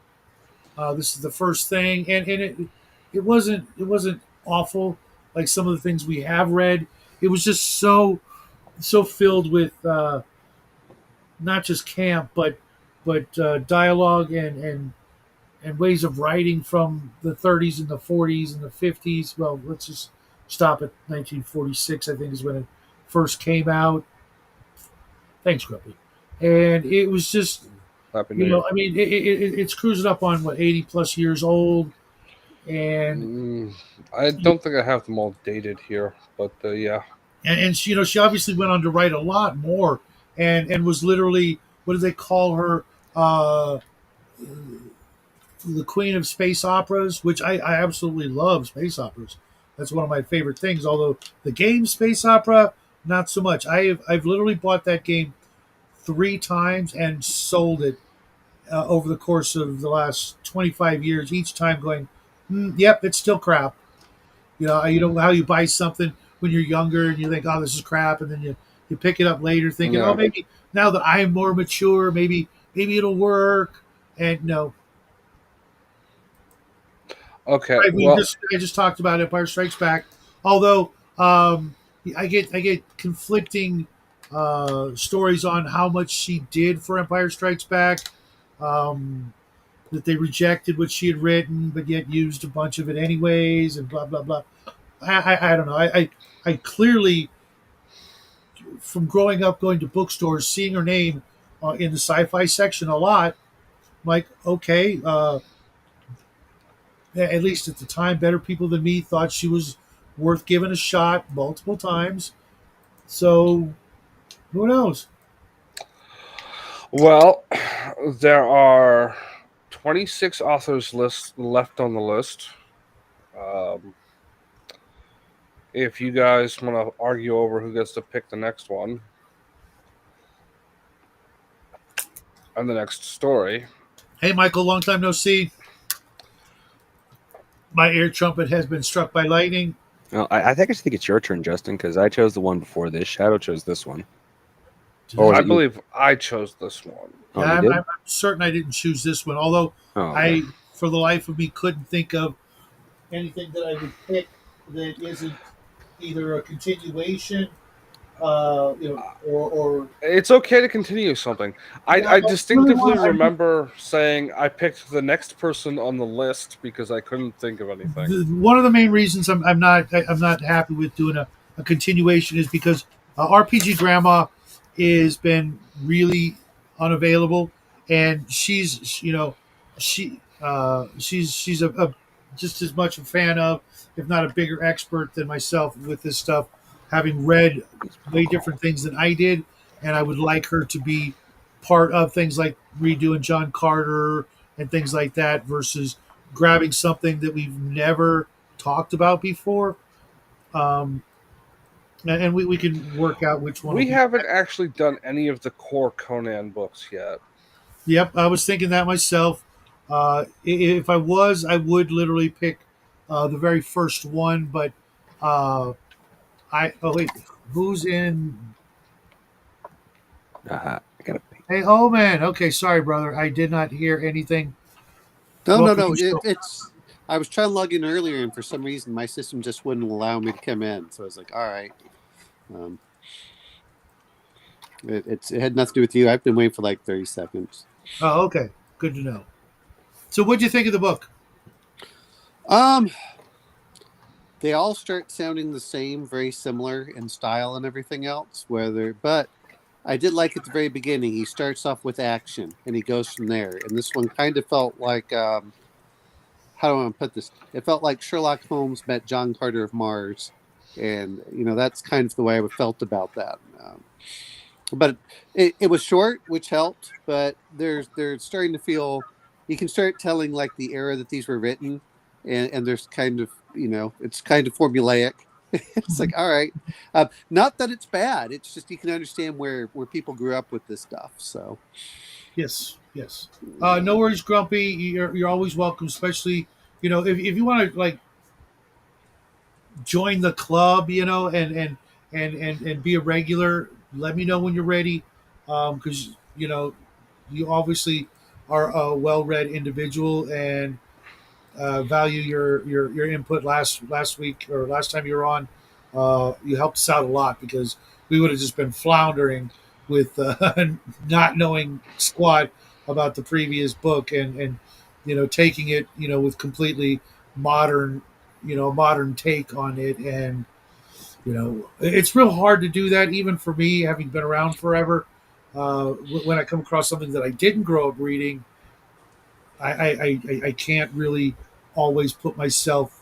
This is the first thing, and it wasn't awful like some of the things we have read. It was just so filled with not just camp, but dialogue and ways of writing from the 30s and the 40s and the 50s. Well, let's just stop at 1946. I think is when it first came out. Thanks, Grumpy. and it was just, Happy New Year. I mean, it's cruising up on what 80 plus years old, and I don't think I have them all dated here, but yeah. and she, she obviously went on to write a lot more, and was literally, what do they call her, uh, the queen of space operas, which I absolutely love space operas. That's one of my favorite things. Although the game Space Opera, not so much. I've literally bought that game 3 times and sold it over the course of the last 25 years. Each time going, yep, it's still crap. You know how you buy something when you're younger and you think, oh, this is crap, and then you pick it up later thinking, oh, Yeah. maybe now that I'm more mature, maybe it'll work. And no, Okay. we Well, I just talked about Empire Strikes Back. Although I get conflicting stories on how much she did for Empire Strikes Back. Um, that they rejected what she had written, but yet used a bunch of it anyways, and blah blah blah. I don't know. I clearly, from growing up going to bookstores, seeing her name in the sci-fi section a lot, like, okay, at least at the time, better people than me thought she was worth giving a shot multiple times. So who knows? well, there are 26 authors left on the list. Um, if you guys want to argue over who gets to pick the next one and the next story, Hey, Michael, long time no see. My ear trumpet has been struck by lightning. Well, I think it's your turn, Justin, because I chose the one before this. Shadow chose this one. Or was I it you? believe I chose this one. Oh, Yeah, you did? I'm certain I didn't choose this one, although Oh, okay. I, for the life of me, couldn't think of anything that I would pick that isn't either a continuation, or It's okay to continue something. yeah, I I really distinctively want. remember saying I picked the next person on the list because I couldn't think of anything. One of the main reasons I'm not happy with doing a continuation is because RPG Grandma has been really unavailable, and she's a just as much a fan of, if not a bigger expert than myself with this stuff, having read way different things than I did, and I would like her to be part of things like redoing John Carter and things like that versus grabbing something that we've never talked about before. Um, and we can work out which one. We haven't actually done any of the core Conan books yet. Yep, I was thinking that myself. If I was, I would literally pick the very first one. But oh wait, who's in? I gotta. Hey, oh man. Okay, sorry, brother. I did not hear anything. No, no, Welcome no. to the show. It's. I was trying to log in earlier, and for some reason, my system just wouldn't allow me to come in. So I was like, "All right." It had nothing to do with you. I've been waiting for like 30 seconds. Oh, okay. Good to know. So, what'd you think of the book? They all start sounding the same, very similar in style and everything else. But I did like at the very beginning. He starts off with action, and he goes from there. And this one kind of felt like, how do I want to put this? It felt like Sherlock Holmes met John Carter of Mars, and that's kind of the way I felt about that. But it was short, which helped. But they're starting to feel. You can start telling like the era that these were written, and there's kind of it's kind of formulaic. It's like, all right, not that it's bad. It's just you can understand where people grew up with this stuff. So Yes, yes. No worries, Grumpy. You're always welcome, especially if you want to like join the club, and be a regular. Let me know when you're ready, because you obviously are a well-read individual and value your input last week or last time you were on. You helped us out a lot because we would have just been floundering with not knowing squat about the previous book and taking it with completely modern modern take on it. And it's real hard to do that even for me having been around forever. when I come across something that I didn't grow up reading, I can't really always put myself,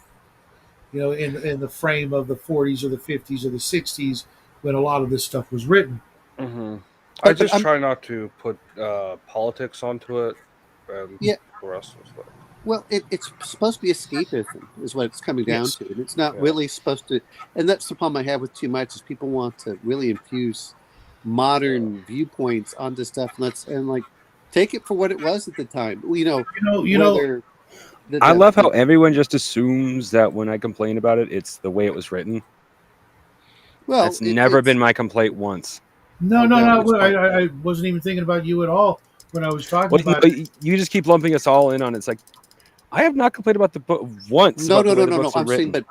in the frame of the 40s or the 50s or the 60s when a lot of this stuff was written. Hmm. I But just I'm try not to put politics onto it, and yeah. the rest of it. Well, it's supposed to be escapism, is what it's coming down Yes. to, and it's not Yeah. really supposed to. And that's the problem I have with too much is people want to really infuse modern viewpoints onto stuff, and like take it for what it was at the time. You know, Whether I love how everyone just assumes that when I complain about it, it's the way it was written. well, That's never been my complaint once. no, Oh, no, well, no. which part? I wasn't even thinking about you at all when I was talking Well, about it. you just keep lumping us all in on it. It's like I have not complained about the book once No, about no, the way no, the no, no. books are I'm saying, written. but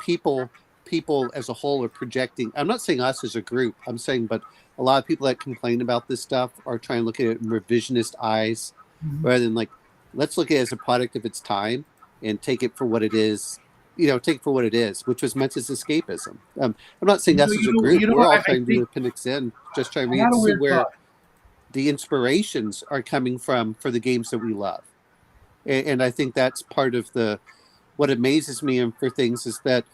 people as a whole are projecting. I'm not saying us as a group. I'm saying, but a lot of people that complain about this stuff are trying to look at it in revisionist eyes, Mhm. rather than like, let's look at it as a product of its time and take it for what it is. Take it for what it is, which was meant as escapism. I'm not saying us as a group. We're all I trying to do think Appendix N, just trying to I had read, a see weird where thought. the inspirations are coming from for the games that we love, and I think that's part of the what amazes me and for things is that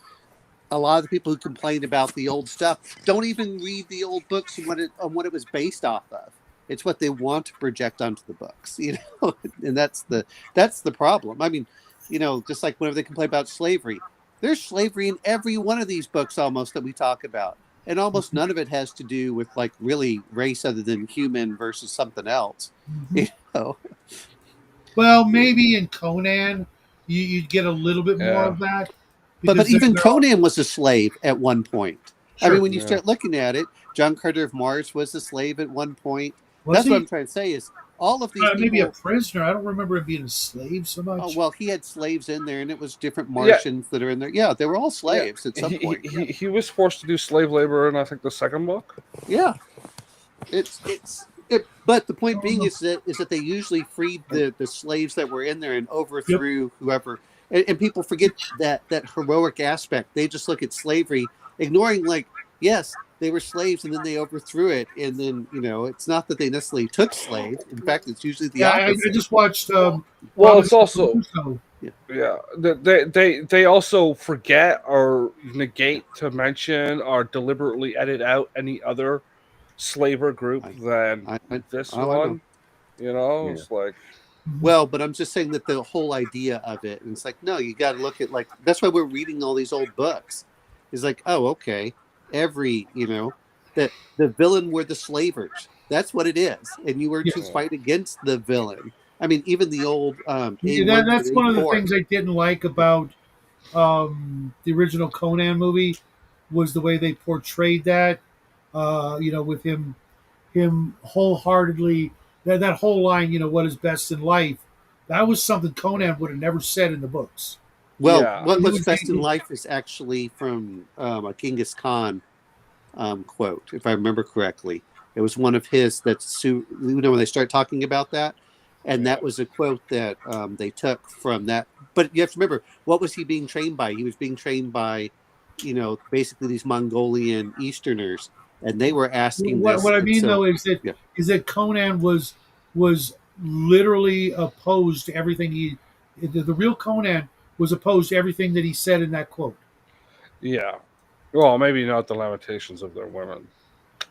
a lot of the people who complain about the old stuff don't even read the old books and what it was based off of. It's what they want to project onto the books, and that's the problem. I mean, just like whenever they complain about slavery, there's slavery in every one of these books almost that we talk about, and almost none of it has to do with like really race other than human versus something else. Mhm. You know, Well, maybe in Conan, you'd get a little bit more Yeah. of that but because even they're all Conan was a slave at one point. I mean, sure. when you Yeah. start looking at it, John Carter of Mars was a slave at one point. Was That's what I'm he? trying to say is all of these Maybe a people. prisoner. I don't remember him being a slave so Oh much. well, he had slaves in there, and it was different Yeah. Martians that are in there. Yeah, they were all Yeah. slaves at some He, point. he, he was forced to do slave labor in, I think, the second book. Yeah, but the point Oh, being no. is that they usually freed the slaves that were in there and Yep. overthrew whoever. And people forget that heroic aspect. They just look at slavery, ignoring like, yes, they were slaves and then they overthrew it, and then it's not that they necessarily took slaves. In fact, it's usually the Yeah, I opposite. just watched Well, it's Robinson also Crusoe. Yeah. yeah. They also forget or negate to mention or deliberately edit out any other slaver group I, than I this oh, I know. one. Yeah. It's like Mhm. Well, but I'm just saying that the whole idea of it, and it's like, no, you got to look at like that's why we're reading all these old books. It's like, oh, okay, every that the villain were the slavers. That's what it is, and you were to Yes. fight against the villain. I mean, even the old Yeah, A1 that's through one of the A4. things I didn't like about the original Conan movie was the way they portrayed that. With him wholeheartedly that whole line, what is best in life. That was something Conan would have never said in the books. Well, yeah. what's best in life is actually from a Genghis Khan quote, if I remember correctly. It was one of his that's when they start talking about that, and Yeah. that was a quote that they took from that. But you have to remember, what was he being trained by? He was being trained by, basically these Mongolian Easterners, and they were asking What this, I and mean so though is that yeah. Conan was literally opposed to everything the real Conan was opposed to everything that he said in that quote. Yeah. Well, maybe not the limitations of their women.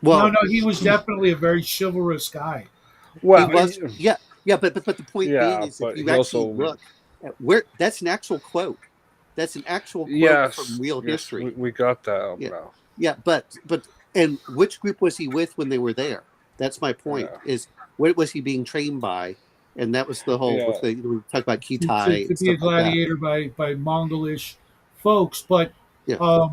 No, Well, no, he was definitely a very chivalrous guy. he Well, was, yeah, yeah, but the point being yeah, is, if but you he actually also look at where that's an actual quote, that's an actual quote from real yes, history. we got that Yeah, now. yeah, but and which group was he with when they were there? That's my point. Yeah, Is what was he being trained by? And that was the whole yeah, with the we talk about to, Kitai to and be a stuff like that. gladiator by Mongolish folks. But Yeah,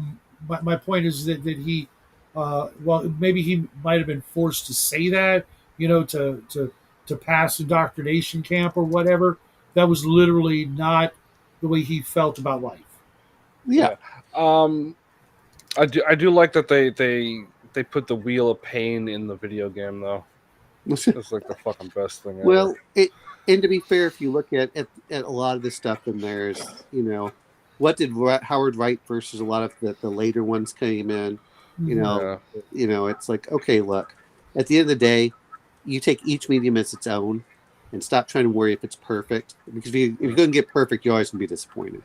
my point is that he, well, maybe he might have been forced to say that, to pass indoctrination camp or whatever. That was literally not the way he felt about life. yeah. yeah. Um, I do like that they put the wheel of pain in the video game though. It's like the fucking best thing ever. Well, and to be fair, if you look at a lot of this stuff, and there's what did Howard Wright versus a lot of the later ones came in, you Mhm. know, Yeah, it's like, okay, look, at the end of the day, you take each medium as its own, and stop trying to worry if it's perfect. Because if you're going to get perfect, you're always going to be disappointed.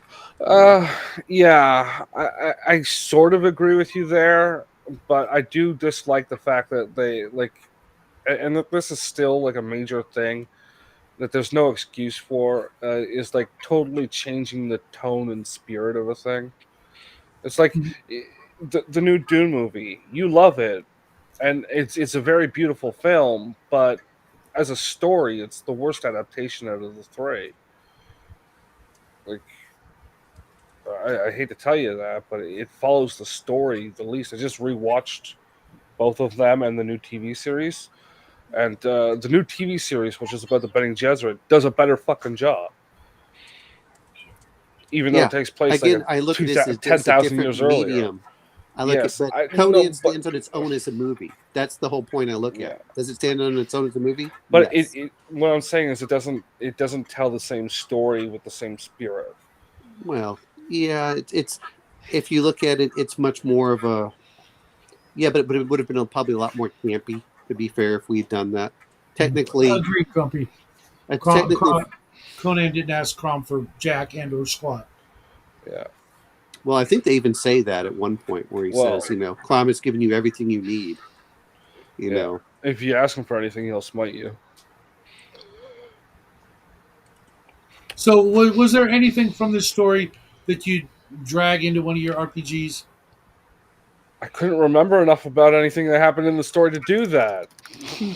Yeah, I sort of agree with you there, but I do dislike the fact that they like, and that this is still like a major thing that there's no excuse for, is like totally changing the tone and spirit of a thing. It's like the new Dune movie. You love it, and it's a very beautiful film, but as a story, it's the worst adaptation out of the three. Like, I hate to tell you that, but it follows the story the least. I just rewatched both of them and the new TV series, and the new TV series, which is about the Bene Gesserit, does a better fucking job. Even though it takes place Again, like I look at this as 10,000 different years earlier. medium. I look Yes, at, but I know, Conan stands on its own as a movie. That's the whole point I look at. Does it stand on its own as a movie? But Yes. what I'm saying is it doesn't tell the same story with the same spirit. Well, yeah, it's if you look at it, it's much more of a but it would have been probably a lot more campy. To be fair, if we'd done that, technically, Agreed, Grumpy. technically, Conan didn't ask Crom for Jack and or squat. Yeah. Well, I think they even say that at one point where he says, Crom has given you everything you need. You know, if you ask him for anything, he'll smite you. So, was there anything from this story that you drag into one of your RPGs? I couldn't remember enough about anything that happened in the story to do that.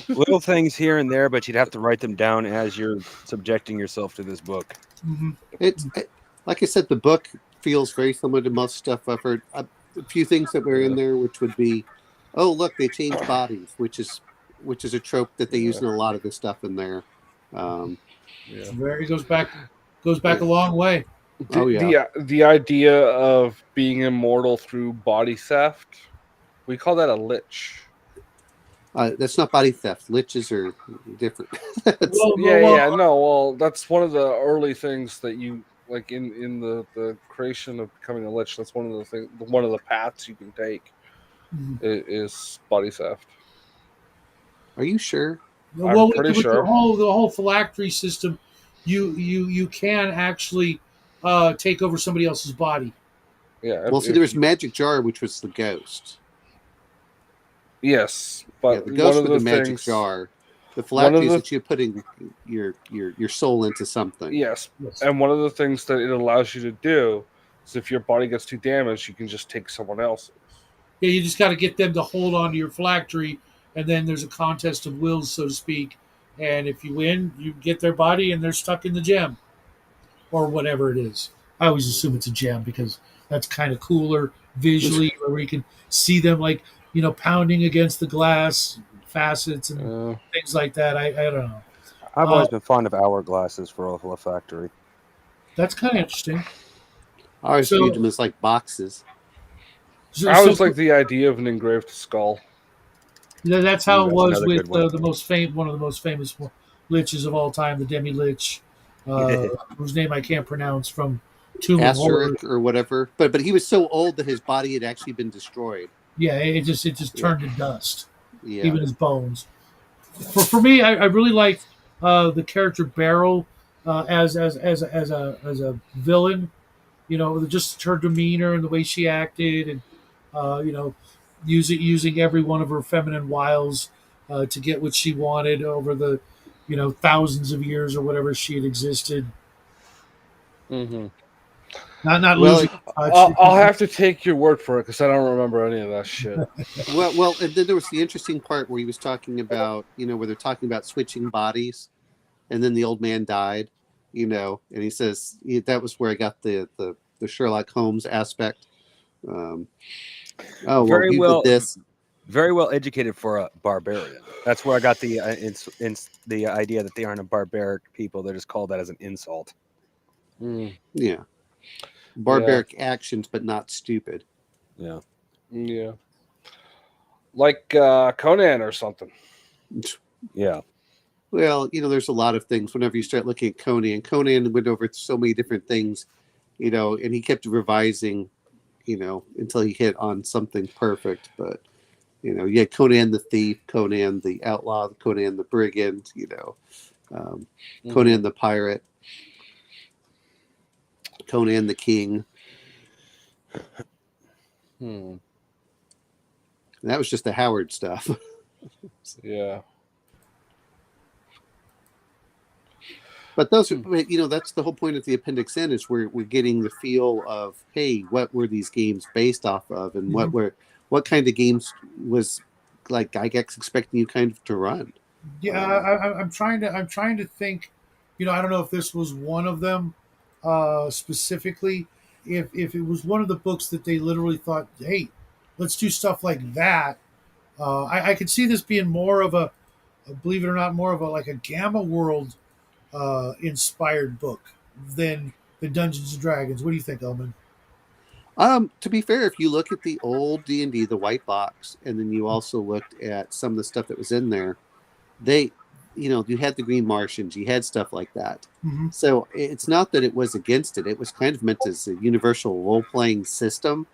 Little things here and there, but you'd have to write them down as you're subjecting yourself to this book. Mm-hmm. It's like I said, the book feels very similar to most stuff I've heard. A few things that were in there, which would be, oh look, they changed bodies, which is a trope that they use in a lot of the stuff in there. There he goes back a long way. The idea of being immortal through body theft, we call that a lich. That's not body theft. Liches are different. Well, that's one of the early things that you like in the creation of becoming a lich. That's one of the paths you can take is body theft. Are you sure? I'm pretty sure. The whole phylactery system, you can actually take over somebody else's body. Yeah. Well, there was Magic Jar, which was the ghost. Yes, but the ghost with the magic jar. The phylactery is that you're putting your soul into something. Yes, and one of the things that it allows you to do is if your body gets too damaged, you can just take someone else's. Yeah, you just got to get them to hold on to your phylactery, and then there's a contest of wills, so to speak. And if you win, you get their body, and they're stuck in the gem, or whatever it is. I always assume it's a gem because that's kind of cooler visually, where we can see them pounding against the glass facets and things like that. I don't know. I've always been fond of hourglasses for a factory. That's kind of interesting. I always viewed them as like boxes. I always like the idea of an engraved skull. That's how it was with one of the most famous liches of all time, the Demi Lich, whose name I can't pronounce, from Tomb of Horror or whatever. But he was so old that his body had actually been destroyed. Yeah, it just turned to dust. Yeah. Even his bones. For me, I really liked the character Beryl as a villain. Just her demeanor and the way she acted, and using every one of her feminine wiles to get what she wanted over the thousands of years or whatever she had existed. Mm-hmm. Not losing. I'll have to take your word for it because I don't remember any of that shit. well, and then there was the interesting part where he was talking about, where they're talking about switching bodies, and then the old man died, and he says that was where I got the Sherlock Holmes aspect. Very well educated for a barbarian. That's where I got the idea that they aren't a barbaric people. They're just called that as an insult. Yeah. Barbaric actions, but not stupid. Yeah. Like Conan or something. Yeah. Well, there's a lot of things. Whenever you start looking at Conan went over so many different things, and he kept revising, until he hit on something perfect. But You know, you had Conan the Thief, Conan the Outlaw, Conan the Brigand, you know, Conan the Pirate, Conan the King. Hmm. And that was just the Howard stuff. Yeah. But those, you know, that's the whole point of the Appendix N is we're getting the feel of, hey, what were these games based off of, and what kind of games was like Gygax expecting you kind of to run. Yeah, I'm trying to think. You know, I don't know if this was one of them specifically. If it was one of the books that they literally thought, hey, let's do stuff like that. I could see this being more of a, believe it or not, more of a like a Gamma World inspired book than the Dungeons and Dragons. What do you think, Elman? To be fair, if you look at the old D&D, the white box, and then you also looked at some of the stuff that was in there, they, you know, you had the Green Martians, you had stuff like that. Mm-hmm. So it's not that it was against it. It was kind of meant as a universal role-playing system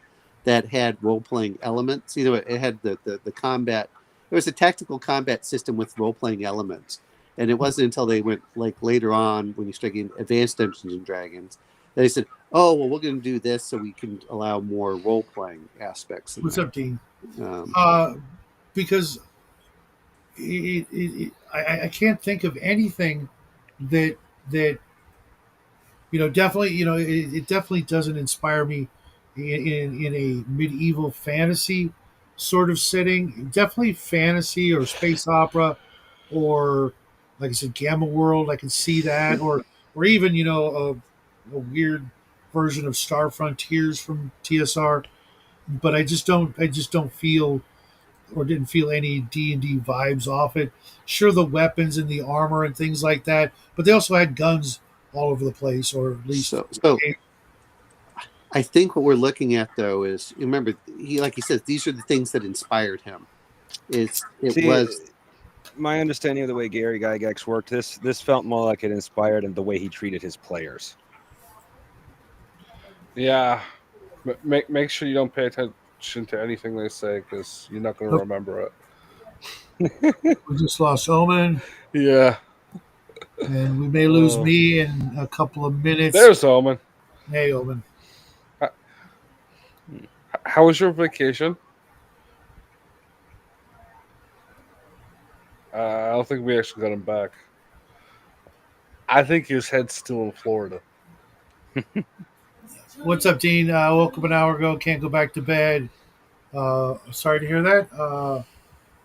that had role-playing elements. You know, it had the combat. It was a tactical combat system with role-playing elements. And it wasn't until they went like later on when you started getting advanced Dungeons and Dragons that they said, "Oh, well, we're going to do this so we can allow more role-playing aspects." What's up, Dean? Because I can't think of anything that you know, definitely, you know, it definitely doesn't inspire me in a medieval fantasy sort of setting. Definitely fantasy or space opera, or like I said, Gamma World. I can see that, or even, you know, a weird version of Star Frontiers from TSR. But I just don't feel, or didn't feel, any D&D vibes off it. Sure, the weapons and the armor and things like that, but they also had guns all over the place, or at least. So I think what we're looking at though is, remember, he, like he says, these are the things that inspired him. It was my understanding of the way Gary Gygax worked. This felt more like it inspired and the way he treated his players. Yeah. Make sure you don't pay attention to anything they say, because you're not going to remember it. We just lost Omen, Yeah. and we may lose me in a couple of minutes. There's Omen. Hey, Omen. How was your vacation? I don't think we actually got him back. I think his head's still in Florida. What's up, Dean? I woke up an hour ago. Can't go back to bed. Sorry to hear that.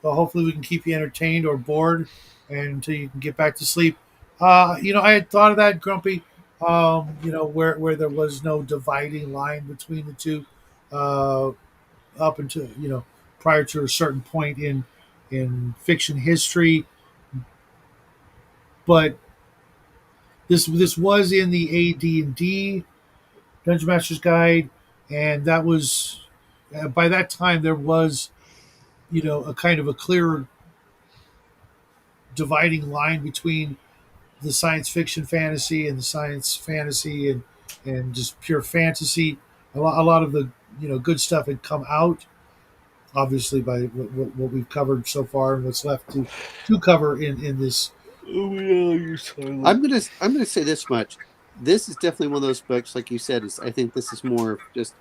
But hopefully we can keep you entertained or bored until you can get back to sleep. You know, I had thought of that, Grumpy. You know, where there was no dividing line between the two, up until, you know, prior to a certain point in fiction history. But this was in the AD&D Dungeon Master's Guide, and that was by that time there was, you know, a kind of a clearer dividing line between the science fiction fantasy and the science fantasy and just pure fantasy. A lot of the, you know, good stuff had come out, obviously, by what we've covered so far and what's left to cover in this. I'm gonna say this much. This is definitely one of those books, like you said, I think this is more just,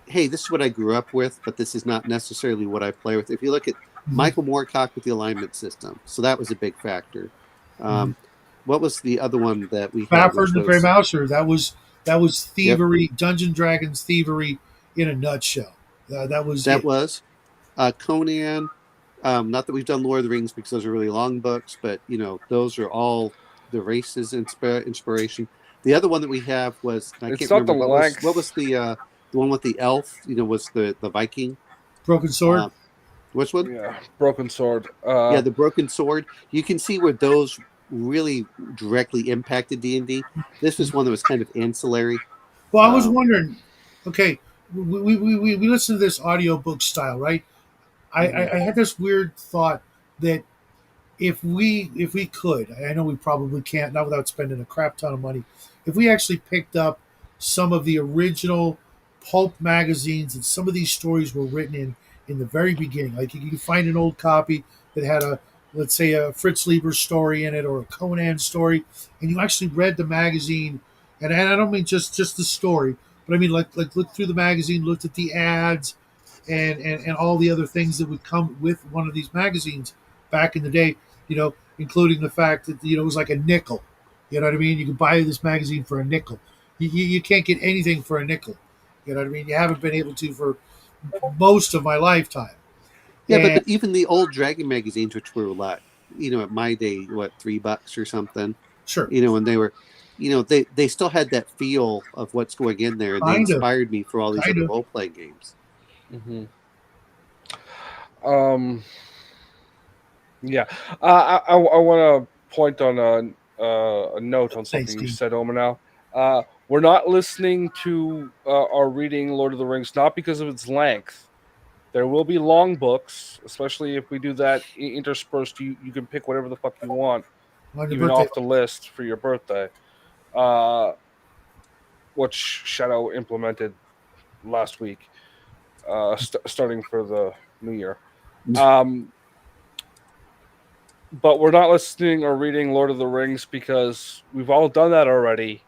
hey, this is what I grew up with, but this is not necessarily what I play with. If you look at Michael Moorcock with the alignment system, so that was a big factor. What was the other one that we had? Bafford and Grey Mouser. That was thievery, yep. Dungeon Dragons thievery in a nutshell. That was Conan. Not that we've done Lord of the Rings because those are really long books, but you know, those are all the races inspiration. The other one that we have was, I can't remember what was the one with the elf. You know, was the Viking Broken Sword. Which one? Yeah, Broken Sword. Yeah, the Broken Sword. You can see where those really directly impacted D&D. This was one that was kind of ancillary. Well, I was wondering. Okay, we listened to this audiobook style, right? I had this weird thought that if we could, I know we probably can't, not without spending a crap ton of money, if we actually picked up some of the original pulp magazines that some of these stories were written in the very beginning. Like you could find an old copy that had a, let's say, a Fritz Lieber story in it or a Conan story, and you actually read the magazine. And I don't mean just the story, but I mean like looked through the magazine, looked at the ads, and all the other things that would come with one of these magazines back in the day. Including the fact that it was like a nickel. You know what I mean? You could buy this magazine for a nickel. You can't get anything for a nickel. You know what I mean? You haven't been able to for most of my lifetime. Yeah, And but even the old Dragon magazines, which were like, at my day, what, $3 or something, sure, and they were, they still had that feel of what's going in there, and they kind of, inspired me for all these kind other of. role playing games. Mm-hmm. Yeah, I want to point on a note on something you said, Omanal. We're not listening to or reading Lord of the Rings not because of its length. There will be long books, especially if we do that interspersed. You can pick whatever the fuck you want, On your even birthday. off the list for your birthday. Which Shadow implemented last week, starting for the new year. But we're not listening or reading Lord of the Rings because we've all done that already.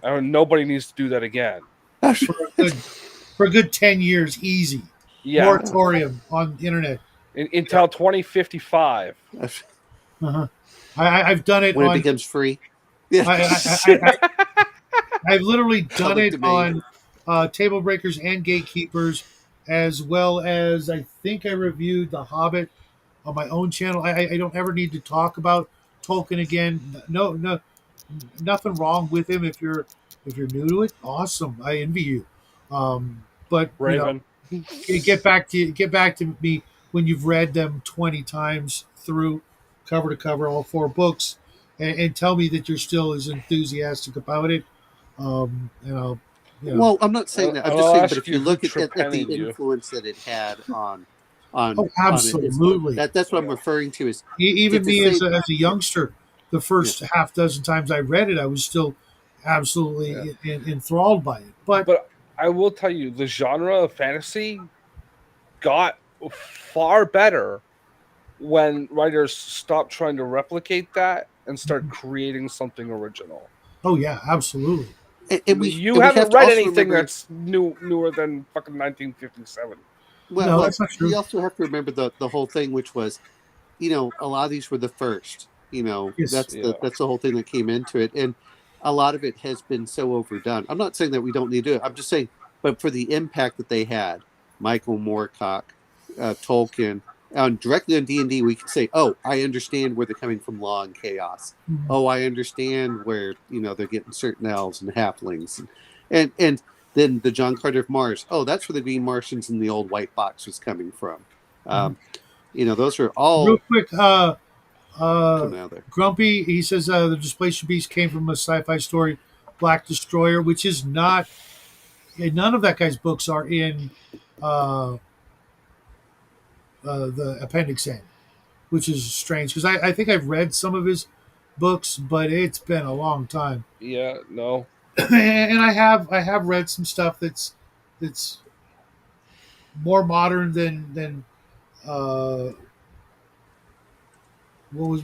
And nobody needs to do that again. For a good 10 years, easy. Yeah. Moratorium on the internet. Until 2055. Uh-huh. I've done it when on. It becomes free. I've literally done Public it domain. on Table Breakers and Gatekeepers, as well as I think I reviewed The Hobbit on my own channel. I don't ever need to talk about Tolkien again. No, nothing wrong with him. If you're new to it, awesome. I envy you. But Raven. get back to me when you've read them 20 times through, cover to cover, all 4 books, and tell me that you're still as enthusiastic about it. And I'll, Well, I'm not saying that. I'm just I'll saying, ask but if you you who look at the trepannied you. influence that it had on oh, absolutely. that's what I'm referring to. Is Even to me say- as a youngster, the first half dozen times I read it, I was still absolutely enthralled by it. But I will tell you, the genre of fantasy got far better when writers stopped trying to replicate that and start creating something original. Oh yeah, absolutely. You haven't read anything that's newer than fucking 1957. No, that's not true. We also have to remember the whole thing, which was, a lot of these were the first. Yes. That's the whole thing that came into it, and a lot of it has been so overdone. I'm not saying that we don't need to do it. I'm just saying, but for the impact that they had, Michael Moorcock, Tolkien, directly on D&D, we could say, "Oh, I understand where they're coming from, law and chaos. Mhm. Oh, I understand where they're getting certain elves and halflings, and then the John Carter of Mars. Oh, that's where the Green Martians and the old white box was coming from. Those are all real quick. coming out of there. Grumpy, he says the Displaced Beast came from a sci-fi story, Black Destroyer, which is not. None of that guy's books are in the Appendix N, which is strange because I think I've read some of his books, but it's been a long time. Yeah, no. And I have read some stuff that's more modern than what was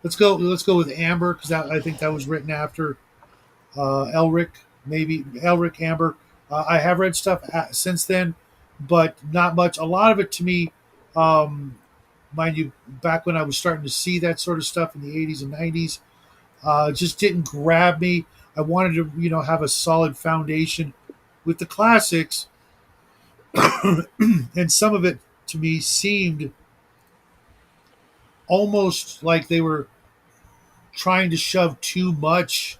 let's go with Amber because I think that was written after Elric, maybe Elric Amber. I have read stuff since then, but not much. A lot of it to me, mind you, back when I was starting to see that sort of stuff in the 80s and 90s, just didn't grab me. I wanted to have a solid foundation with the classics, and some of it to me seemed almost like they were trying to shove too much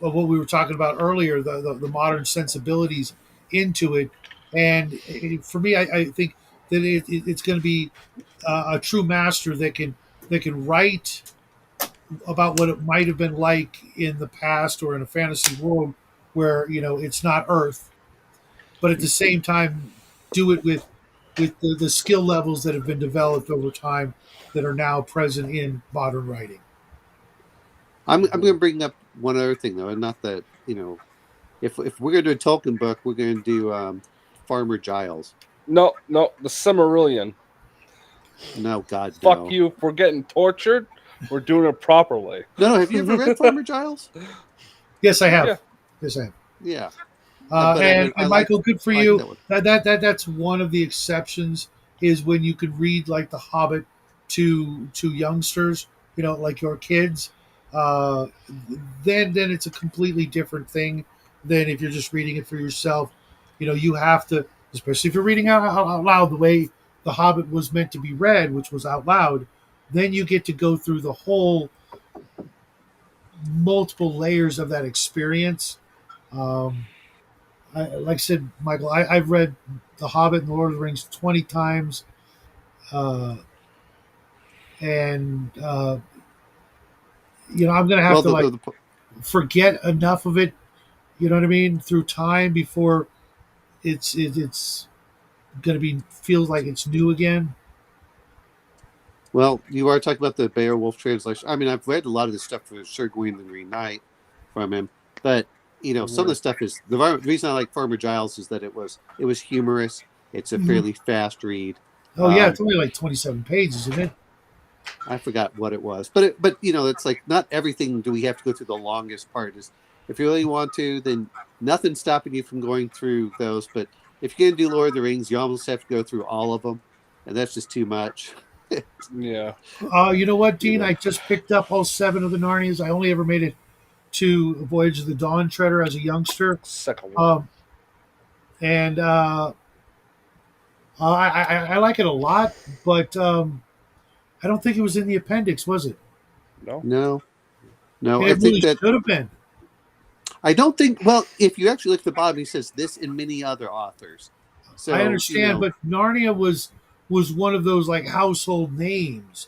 of what we were talking about earlier, the modern sensibilities into it. And for me, I think that it's going to be a true master that can write about what it might have been like in the past or in a fantasy world where it's not Earth, but at the same time do it with the skill levels that have been developed over time that are now present in modern writing. I'm going to bring up one other thing though, and not that if we're going to do a Tolkien book, we're going to do Farmer Giles. No, the Cimmerillion. No, God, Fuck no. you for getting tortured. We're doing it properly. No, have you ever read Farmer Giles? Yes, I have. Yeah. Yes, I have. Yeah. And, But I mean, and I like Michael, good for that you. one. That's one of the exceptions is when you could read like The Hobbit to youngsters, like your kids. Uh, then it's a completely different thing than if you're just reading it for yourself. You have to, especially if you're reading out loud the way The Hobbit was meant to be read, which was out loud. Then you get to go through the whole multiple layers of that experience. Like I said, Michael, I've read The Hobbit and The Lord of the Rings 20 times, uh, and I'm gonna have Well, to like forget enough of it. You know what I mean? Through time before it's gonna be feels like it's new again. well, you are talking about the Beowulf translation. I mean, I've read a lot of the stuff for Sir Gawain the Green Knight from him, but some of the stuff is the reason I like Farmer Giles is that it was humorous. It's a fairly fast read. Oh yeah, it's only like 27 pages, isn't it? I forgot what it was, but it's like not everything do we have to go through the longest part. Is if you really want to, then nothing's stopping you from going through those. But if you're gonna do Lord of the Rings, you almost have to go through all of them, and that's just too much. Yeah. You know what, Dean? I just picked up all 7 of the Narnias. I only ever made it to Voyage of the Dawn Treader as a youngster. Second one. And I like it a lot, but I don't think it was in the appendix, was it? No. No. And I it think really that should have been. I don't think. Well, if you actually look at the bottom, he says this and many other authors. So I understand, but Narnia was one of those like household names.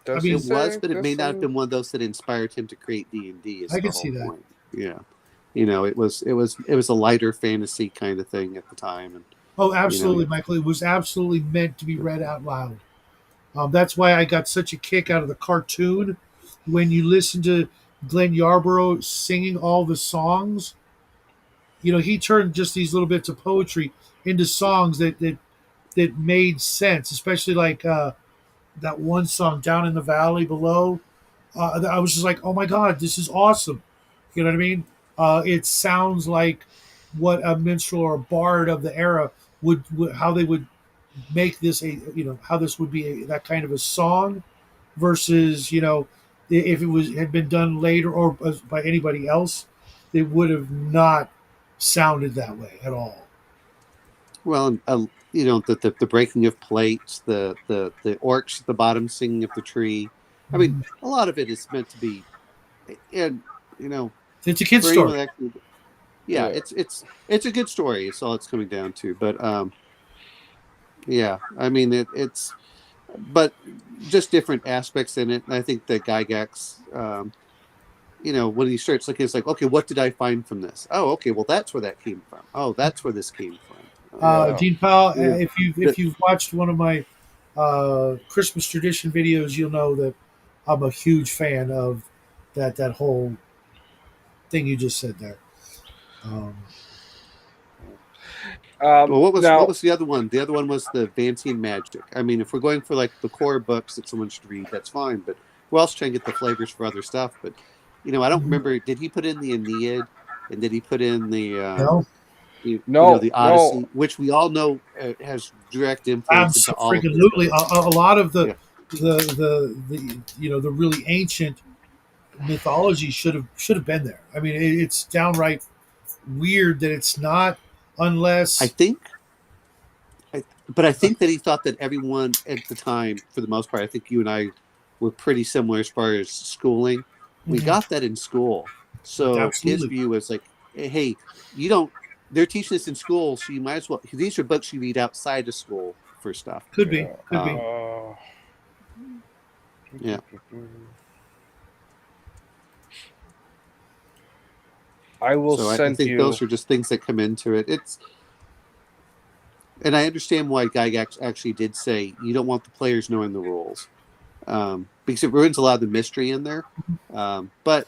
Does I mean, it was, but it may this not have been one of those that inspired him to create D&D. Is I the can whole see that. point. Yeah, it was a lighter fantasy kind of thing at the time, and Oh, absolutely, Michael. It was absolutely meant to be read out loud. That's why I got such a kick out of the cartoon when you listen to Glenn Yarborough singing all the songs. He turned just these little bits of poetry into songs that made sense, especially like that one song "Down in the Valley Below." I was just like, "Oh my God, this is awesome!" You know what I mean? It sounds like what a minstrel or a bard of the era would how they would make this how this would be that kind of a song versus if it had been done later or by anybody else, it would have not sounded that way at all. well, the breaking of plates, the orcs at the bottom singing of the tree. I mean, a lot of it is meant to be, and It's a kid's for story. anyone that it's a good story. It's all it's coming down to. But yeah, I mean it's but just different aspects in it. And I think that Gygax, when he starts looking, it's like, okay, what did I find from this? Oh, okay, well that's where that came from. Oh, that's where this came from. Dean Powell, if you've watched one of my Christmas tradition videos, you'll know that I'm a huge fan of that whole thing you just said there. Well, what was the other one? The other one was the Vancian Magic. I mean, if we're going for like the core books that someone should read, that's fine. But we're also trying to get the flavors for other stuff. But I don't remember. Did he put in the Aeneid, and did he put in the the Odyssey, which we all know has direct influence into all of this. Absolutely, a lot of the the really ancient mythology should have been there. I mean, it's downright weird that it's not, unless I think that he thought that everyone at the time, for the most part, I think you and I were pretty similar as far as schooling. We got that in school, so Absolutely. his view was like, hey, they're teaching this in school, so you might as well. These are books you read outside of school for stuff. Could be. Yeah. I will I think those are just things that come into it. And I understand why Gygax actually did say you don't want the players knowing the rules, because it ruins a lot of the mystery in there. But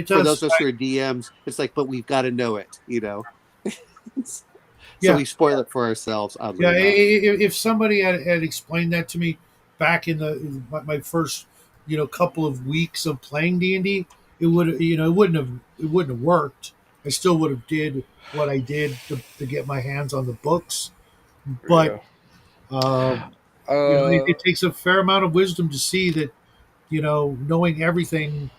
for those of us who are DMs, it's like, but we've got to know it, So Yeah. we spoil it for ourselves. Oddly Yeah, enough. if somebody had explained that to me back in my first couple of weeks of playing D&D, it would it wouldn't have worked. I still would have did what I did to get my hands on the books, but Yeah. um, it Uh, takes a fair amount of wisdom to see that knowing everything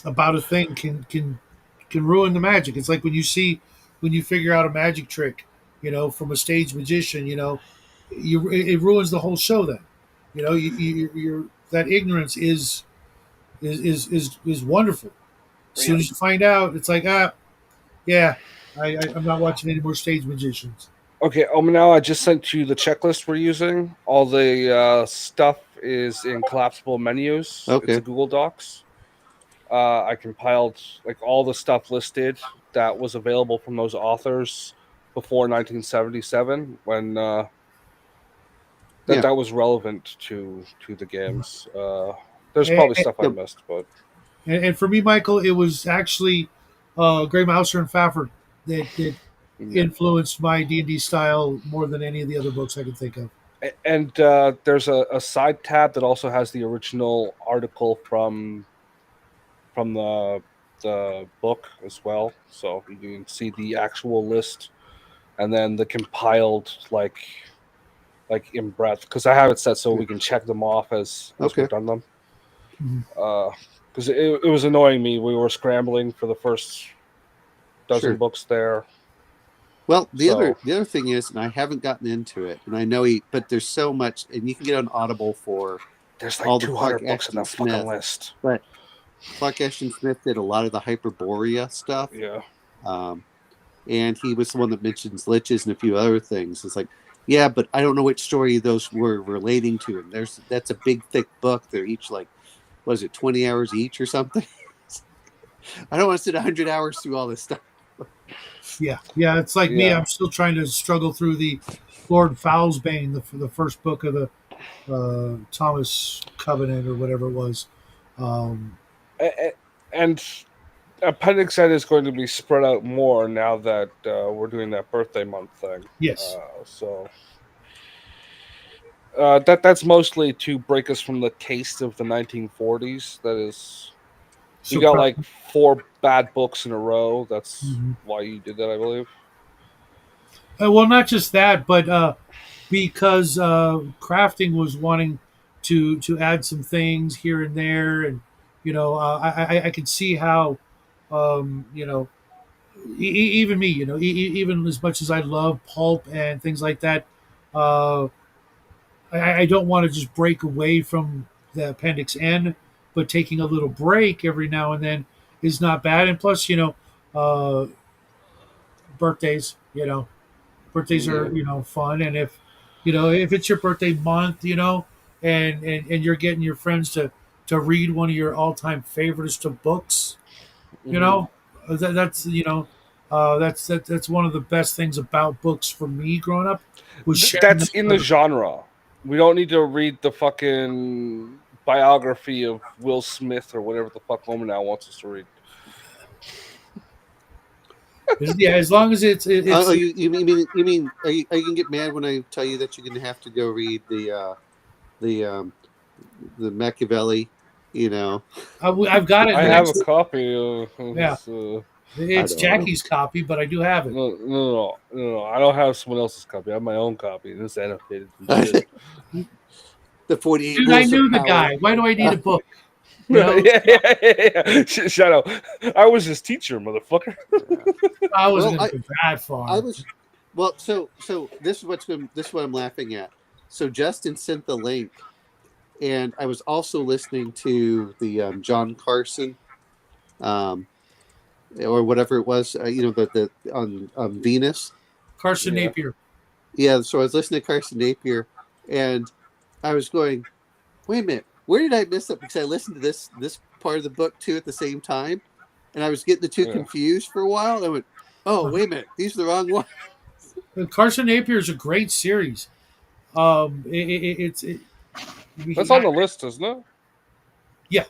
about a thing can ruin the magic. It's like when you figure out a magic trick, from a stage magician, it ruins the whole show. Then, you're that ignorance is wonderful. As soon as you find out, it's like yeah, I'm not watching any more stage magicians. okay, now I just sent you the checklist we're using. All the stuff is in collapsible menus. It's Okay. a Google Docs. I compiled like all the stuff listed that was available from those authors before 1977 when Yeah. that was relevant to the games. There's And, probably stuff I Yep. missed, but and for me, Michael, it was actually Gray Mouser and Fafford that yeah. influenced my D&D style more than any of the other books I could think of. And there's a side tab that also has the original article from the book as well, so you can see the actual list and then the compiled like in breadth, because I have it set so we can check them off as Okay. we've done them. Mhm. Because it was annoying me. We were scrambling for the first dozen Sure. books there. Well, the So- other thing is, and I haven't gotten into it, and I know but there's so much, and you can get on Audible for There's all like the 200 Clark books in that Ashton fucking Smith. list. But Clark Ashton Smith did a lot of the Hyperborea stuff. Yeah. And he was the one that mentions liches and a few other things. It's like, yeah, but I don't know which story those were relating to. And that's a big, thick book. They're each like, what is it, 20 hours each or something? I don't want to sit 100 hours through all this stuff. Yeah, it's like me. Yeah. I'm still trying to struggle through the Lord Foulsbane, the first book of the Thomas Covenant or whatever it was. And Appendix Ed is going to be spread out more now that we're doing that birthday month thing. Yes. So that's mostly to break us from the taste of the 1940s. That is, So you got proud- like 4 bad books in a row. That's Mhm. why you did that, I believe. Well, not just that, but because crafting was wanting to add some things here and there, and I could see how even me, even as much as I love pulp and things like that, uh, I don't want to just break away from the Appendix N, but taking a little break every now and then is not bad. And plus, uh, birthdays, birthdays are fun, and if it's your birthday month, and you're getting your friends to read one of your all-time favorites of books, that's that's one of the best things about books for me growing up was sharing That's them in with the genre. We don't need to read the fucking biography of Will Smith or whatever the fuck Home Now wants us to read. yeah, as long as it's You mean are you gonna get mad when I tell you that you're gonna have to go read the Machiavelli? I've got it. I have a copy of Yeah. It's I don't Jackie's copy, but I do have it. No. I don't have someone else's copy. I have my own copy. And it's annotated. And shit. The 48 Dude, I rules knew of the power. guy. Why do I need a book? Yeah. Shut up. I was his teacher, motherfucker. I wasn't Well, going to go that far. I was so this is what I'm laughing at. So Justin sent the link, and I was also listening to the John Carson, or whatever it was, the on Venus. Carson Yeah. Napier. Yeah, so I was listening to Carson Napier, and I was going, wait a minute, where did I miss it? Because I listened to this part of the book too at the same time, and I was getting the two confused for a while. I went, oh, wait a minute, these are the wrong ones. Carson Napier is a great series. It's That's on the list, isn't it? Yeah.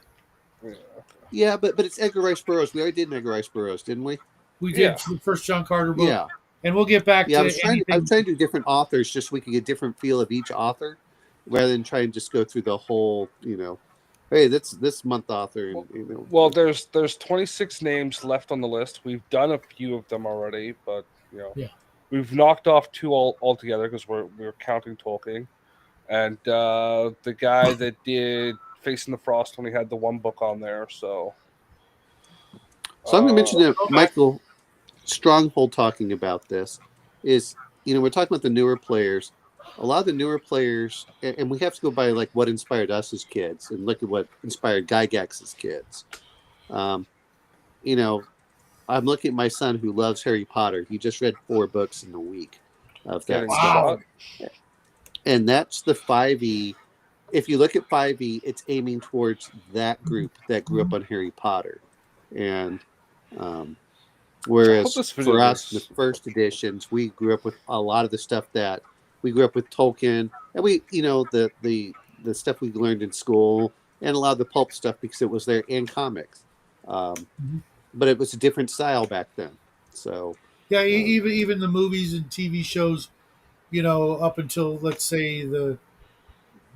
Yeah, but it's Edgar Rice Burroughs. We already did Edgar Rice Burroughs, didn't we? We did Yeah. the first John Carter book. Yeah. And we'll get back Yeah, to I was trying to do different authors just so we could get different feel of each author, rather than try and just go through the whole. Hey, that's this month author, and Well, there's 26 names left on the list. We've done a few of them already, but Yeah. we've knocked off two altogether because we're counting Tolkien, and the guy that did Facing the Frost only had the one book on there. So So I'm going to mention that Okay. Michael Stronghold talking about this is, we're talking about the newer players. A lot of the newer players, and we have to go by like what inspired us as kids and look at what inspired Gygax as kids. You know, I'm looking at my son who loves Harry Potter. He just read 4 books in a week of that getting Wow. shot. and that's the 5e. If you look at 5e, it's aiming towards that group that grew up on Harry Potter, and I hope whereas this video for us, the goes. first editions, we grew up with a lot of the stuff that we grew up with Tolkien, and we, the stuff we learned in school, and a lot of the pulp stuff because it was there, and comics. Um, Mhm. but it was a different style back then. So Yeah, um, even the movies and TV shows, up until let's say the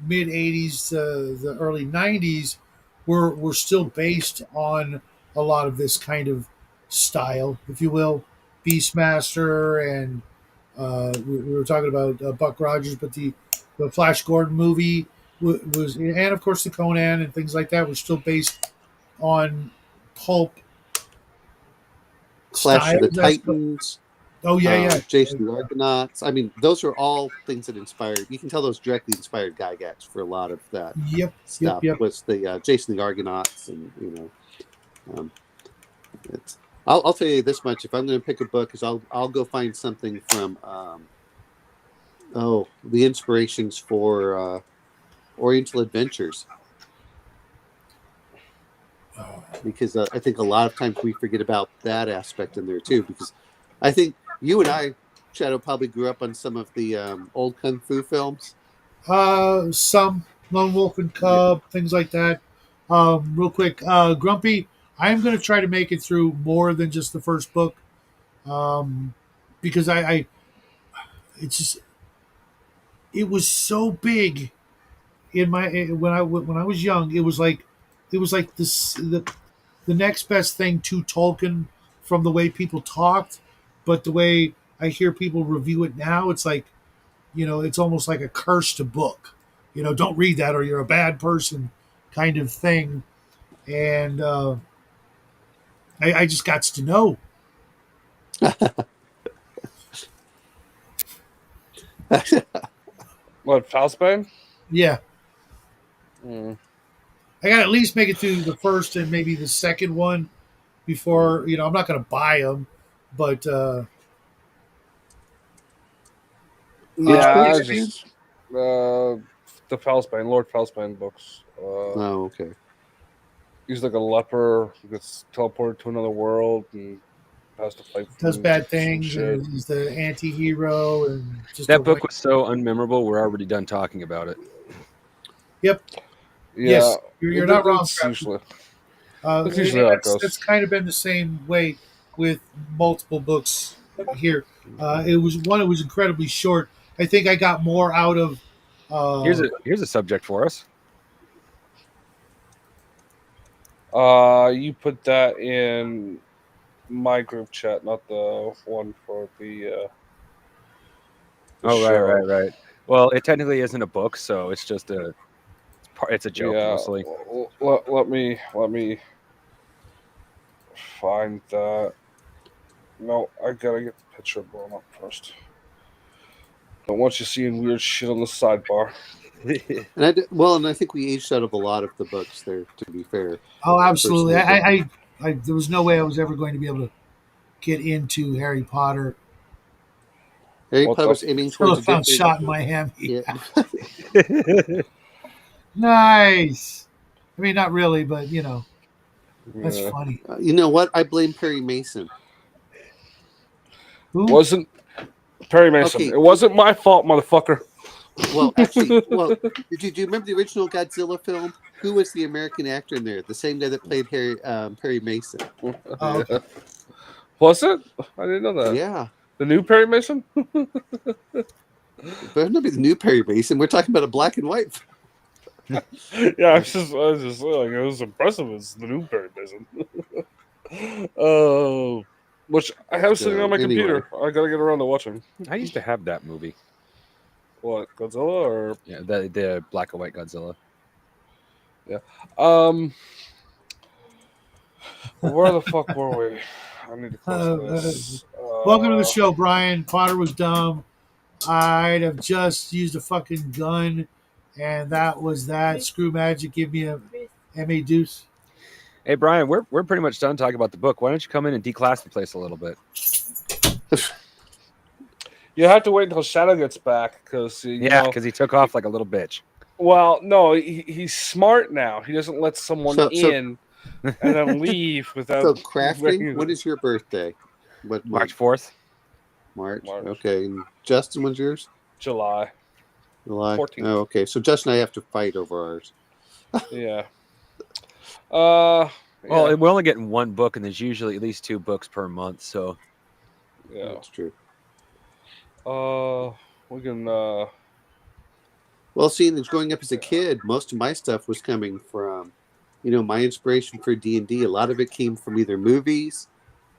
mid '80s, the early '90s, were still based on a lot of this kind of style, if you will. Beastmaster, and we were talking about Buck Rogers, but the Flash Gordon movie was, and of course the Conan and things like that were still based on pulp Clash of the styles. Titans, Oh yeah, yeah. Jason the Argonauts. I mean, those are all things that inspired. You can tell those directly inspired Gygax for a lot of that Yep, yep, stuff. yep. Was the Jason the Argonauts, and um, it's. I'll tell you this much: if I'm going to pick a book, is I'll go find something from the inspirations for Oriental Adventures, because I think a lot of times we forget about that aspect in there too. Because I think you and I, Shadow, probably grew up on some of the old kung fu films. Some Lone Wolf and Yeah. Cub, things like that. Real quick, Grumpy, I'm going to try to make it through more than just the first book, um, because it's just, it was so big in my when I was young. It was like this the next best thing to Tolkien from the way people talked, but the way I hear people review it now, it's like, it's almost like a cursed book. Don't read that or you're a bad person, kind of thing. And I just got to know. What, Faustbane? Yeah, Mm. I got to at least make it through the first and maybe the second one before, I'm not going to buy them, but which Yeah, Which I books? book again? just the Faustbane, Lord Faustbane books. Oh, okay. He's like a leper who gets teleported to another world and has to fight Does from bad some things shit. and is the anti-hero and just a That book right. was so unmemorable. We're already done talking about it. Yep. Yeah, Yes, you're not wrong, it's Crafty. usually And that's usually how it that's goes. kind of been the same way with multiple books here. It was incredibly short. I think I got more out of. Here's Uh, a subject for us. You put that in my group chat, not the one for the Oh, right, show. right, right. Well, it technically isn't a book, so it's just it's a joke Yeah, mostly. let me find that. No, I gotta get the picture blown up first. Don't want you seeing weird shit on the sidebar. And I think we aged out of a lot of the books there. To be fair, oh, absolutely. personally, but There was no way I was ever going to be able to get into Harry Potter. Harry What Potter the? was aiming Still towards a have found different. shot in Miami. Yeah. Nice. I mean, not really, but that's Yeah. funny. You know what? I blame Perry Mason. Who? Wasn't Perry Mason? Okay, It wasn't my fault, motherfucker. well, actually, do you remember the original Godzilla film? Who was the American actor in there? The same guy that played Perry Mason. Oh, Yeah. okay. Was it? I didn't know that. Yeah, The new Perry Mason? It better not be the new Perry Mason. We're talking about a black and white. Yeah, I was just like, it was impressive. It's the new Perry Mason. Which I have sitting on my Anyway. computer. I gotta get around to watching. I used to have that movie. What, Godzilla or Yeah, the black and white Godzilla. where the fuck were we? I need to close this. Welcome to the show, Brian. Potter was dumb. I'd have just used a fucking gun, and that was that. Screw magic. Give me a MA deuce. Hey Brian, we're pretty much done talking about the book. Why don't you come in and declass the place a little bit? You have to wait until Shadow gets back because Because he took off like a little bitch. Well, no, he's smart now. He doesn't let someone in and then leave without. So, Crafting, when is your birthday? What March 4th. March. March. Okay. And Justin, when's yours? July. July. 14th. Oh, okay. So Justin and I have to fight over ours. Yeah. Well, yeah. we're only getting one book, and there's usually at least 2 books per month. So Yeah. That's true. We can. Well, seeing as growing up as a kid, most of my stuff was coming from, my inspiration for D&D. A lot of it came from either movies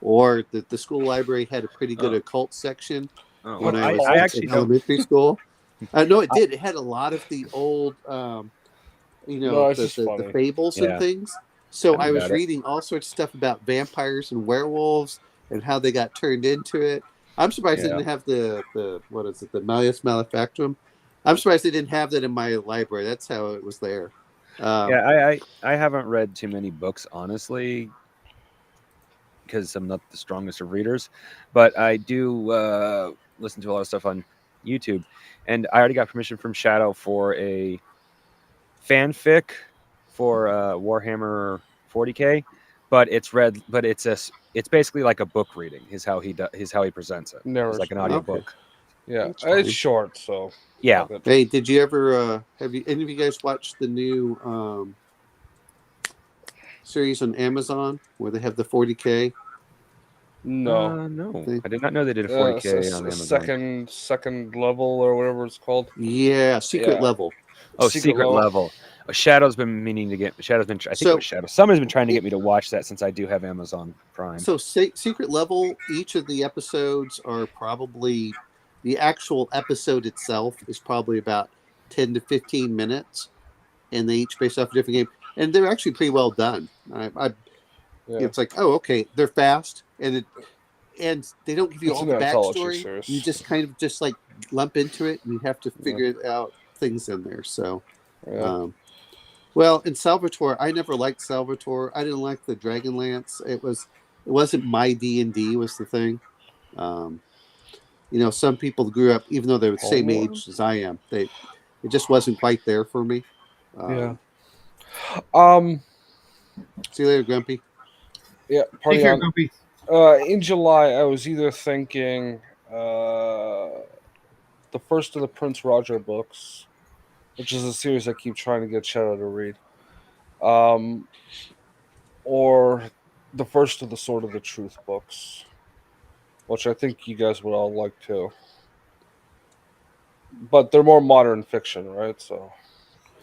or the school library had a pretty good occult section when I was actually in elementary school. No, it did. It had a lot of the old, the fables and things. So I was reading all sorts of stuff about vampires and werewolves and how they got turned into it. I'm surprised they didn't have the Malleus Maleficum. I'm surprised they didn't have that in my library. That's how it was there. I haven't read too many books, honestly, because I'm not the strongest of readers. But I do listen to a lot of stuff on YouTube, and I already got permission from Shadow for a fanfic for Warhammer 40K. But it's basically like a book reading. Is how he presents it. It's like an audio book. Yeah, it's short, so yeah. Hey, did you ever any of you guys watched the new series on Amazon where they have the 40K? No, no, I did not know they did a 40K on Amazon. Second level or whatever it's called. Yeah, secret level. Oh, secret level. Shadow's been meaning to get. Shadow's been. I think it was Shadow. Someone's been trying to get me to watch that since I do have Amazon Prime. So, secret level. Each of the episodes are probably the actual episode itself is probably about 10 to 15 minutes, and they each based off a different game, and they're actually pretty well done. It's like, oh, okay, they're fast, and they don't give you all the backstory. Series. You just kind of just like lump into it, and you have to figure out things in there. So. Yeah. Well, in Salvatore, I never liked Salvatore. I didn't like the Dragonlance. It wasn't my D&D was the thing. Some people grew up, even though they were the same age as I am, it just wasn't quite there for me. Yeah. See you later, Grumpy. Yeah, Take care, Grumpy. In July, I was either thinking the first of the Prince Roger books, which is a series I keep trying to get Shadow to read, or the first of the Sword of the Truth books, which I think you guys would all like too. But they're more modern fiction, right? So,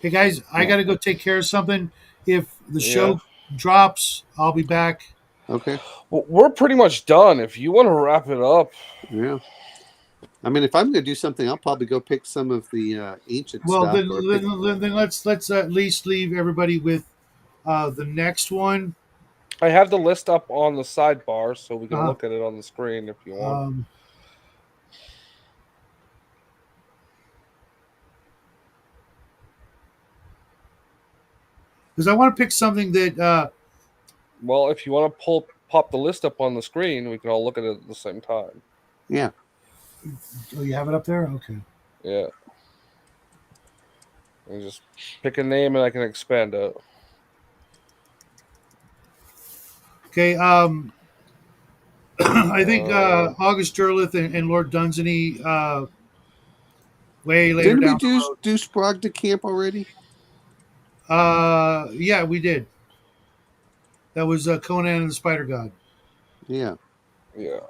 hey guys, I got to go take care of something. If the show drops, I'll be back. Okay. Well, we're pretty much done. If you want to wrap it up, yeah. I mean, if I'm going to do something, I'll probably go pick some of the ancient stuff. Well, then let's at least leave everybody with the next one. I have the list up on the sidebar, so we can look at it on the screen if you want. Because I want to pick something that. Well, if you want to pop the list up on the screen, we can all look at it at the same time. Yeah. Oh, you have it up there? Okay. Yeah. You just pick a name and I can expand it. Okay. I think August Derleth and Lord Dunsany way later Didn't down. we do Sprague de Camp already? Yeah, we did. That was Conan and the Spider God. Yeah. Yeah.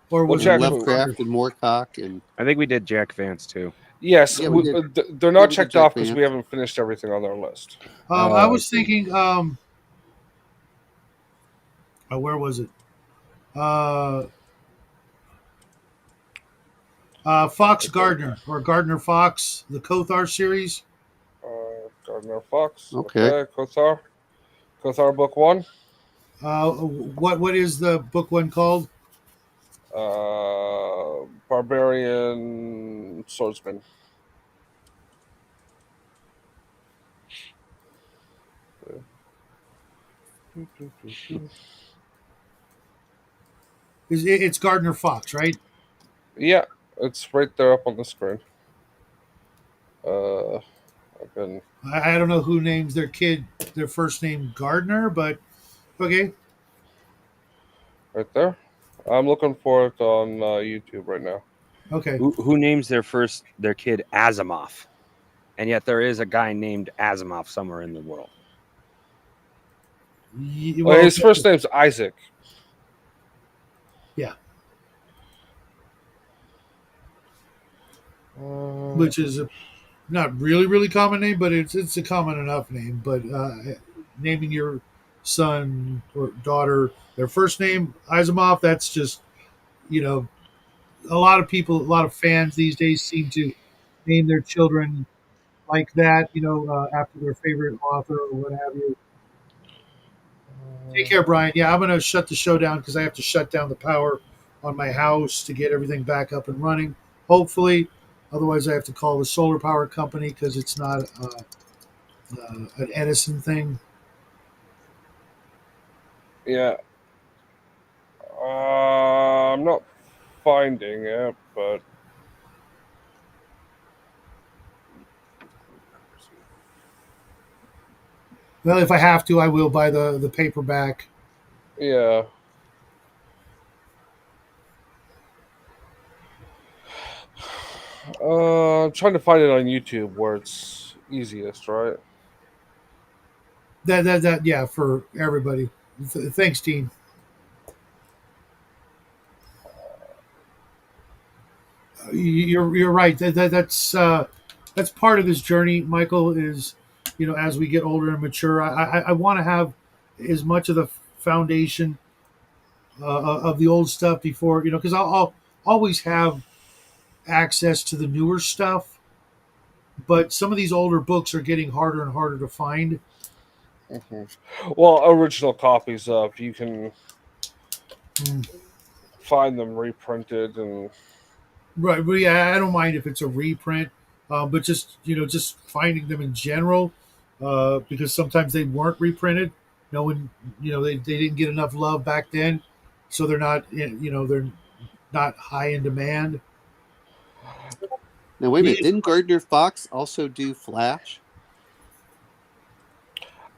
or Well, was Jack- it Lovecraft and Moorcock and I think we did Jack Vance too. Yes, Yeah, we did. they're Yeah, not we did checked Jack off because we Vance. haven't finished everything on our list. I was okay. thinking, where was it? Fox Gardner or Gardner Fox, the Kothar series. Gardner Fox. Okay. Kothar book 1. What is the book one called? Barbarian Swordsman. It's Gardner Fox, right? Yeah, it's right there up on the screen. I've been I don't know who names their kid their first name Gardner, but okay. right there. I'm looking for it on YouTube right now. Okay. Who names their kid Asimov? And yet there is a guy named Asimov somewhere in the world. Well, his first name's Isaac. Yeah. Which is a not really common name, but it's a common enough name. But naming your son or daughter their first name Asimov, that's just a lot of people, a lot of fans these days seem to name their children like that, after their favorite author or what have you. Take care, Brian. Yeah, I'm going to shut the show down because I have to shut down the power on my house to get everything back up and running. Hopefully, otherwise I have to call the solar power company because it's not an Edison thing. Yeah. I'm not finding it, but Well, if I have to, I will buy the paperback. yeah. I'm trying to find it on YouTube where it's easiest, right? That yeah, for everybody. Thanks, team. You're right. That's part of this journey, Michael. Is as we get older and mature, I want to have as much of the foundation of the old stuff before because I'll always have access to the newer stuff, but some of these older books are getting harder and harder to find. Well, original copies of you can Mm. find them reprinted and Right, but yeah, I don't mind if it's a reprint, but just finding them in general, because sometimes they weren't reprinted. When they didn't get enough love back then, so they're not high in demand. Now wait a minute. Didn't Gardner Fox also do Flash?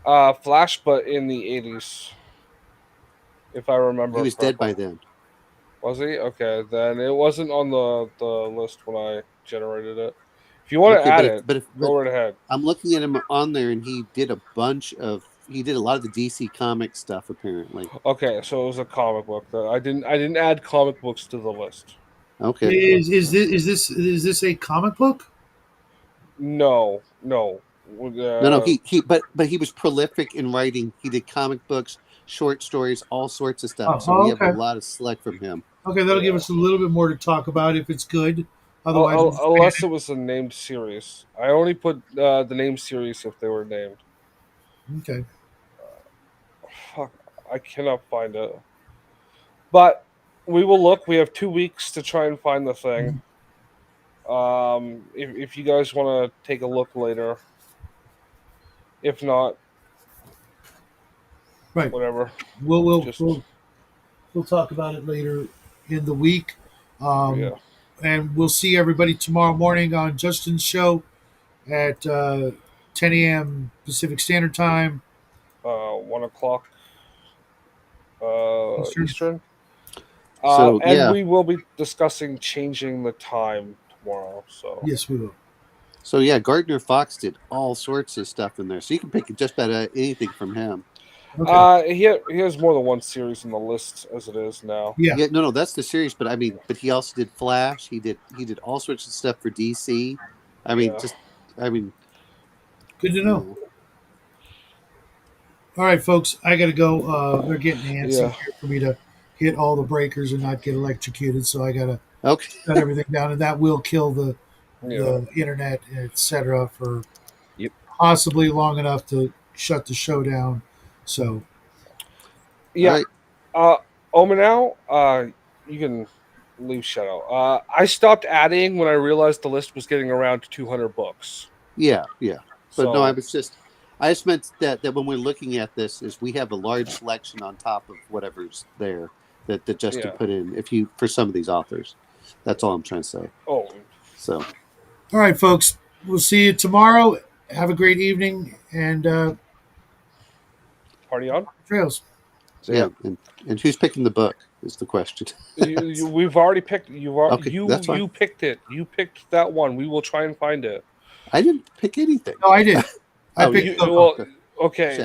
Flash, but in the 80s, if I remember. He was correctly. dead by then. Was he? Okay, then it wasn't on the list when I generated it. If you want to add it, go right ahead. I'm looking at him on there, and he did a lot of the DC comic stuff apparently. Okay, so it was a comic book. I didn't add comic books to the list. Okay. Is this a comic book? No. No. But he was prolific in writing. He did comic books, short stories, all sorts of stuff. So we have a lot of select from him. Okay, that'll give us a little bit more to talk about if it's good. Otherwise, unless it was a named series. I only put the named series if they were named. Okay. Fuck, I cannot find it. But we will look. We have 2 weeks to try and find the thing. If you guys want to take a look later. If not, right, whatever. We'll talk about it later in the week. Yeah. And we'll see everybody tomorrow morning on Justin's show at 10 a.m. Pacific Standard Time. 1 o'clock Eastern. We will be discussing changing the time tomorrow. So yes, we will. So yeah, Gardner Fox did all sorts of stuff in there. So you can pick just about anything from him. Okay. He has more than one series in the list as it is now. Yeah. Yeah, no, that's the series. But I mean, but he also did Flash. He did all sorts of stuff for DC. I mean, Yeah. Good to you know. know, All right, folks, I got to go. They're getting antsy Yeah. here for me to hit all the breakers and not get electrocuted. So I got to okay. shut everything down, and that will kill the Yeah. internet, etc., for Yep. possibly long enough to shut the show down. So Yeah. All right. Omanau, you can leave Shadow. I stopped adding when I realized the list was getting around to 200 books. Yeah, yeah. But no, So I just meant that when we're looking at this, is we have a large selection on top of whatever's there that just to Yeah. put in if you for some of these authors. That's all I'm trying to say. oh, So all right, folks, we'll see you tomorrow. Have a great evening and party on. trails. So yeah, and who's picking the book is the question. We've already picked. Okay, that's fine. You picked it. You picked that one. We will try and find it. I didn't pick anything. No, I did. I Oh, picked You, Coco. well, okay.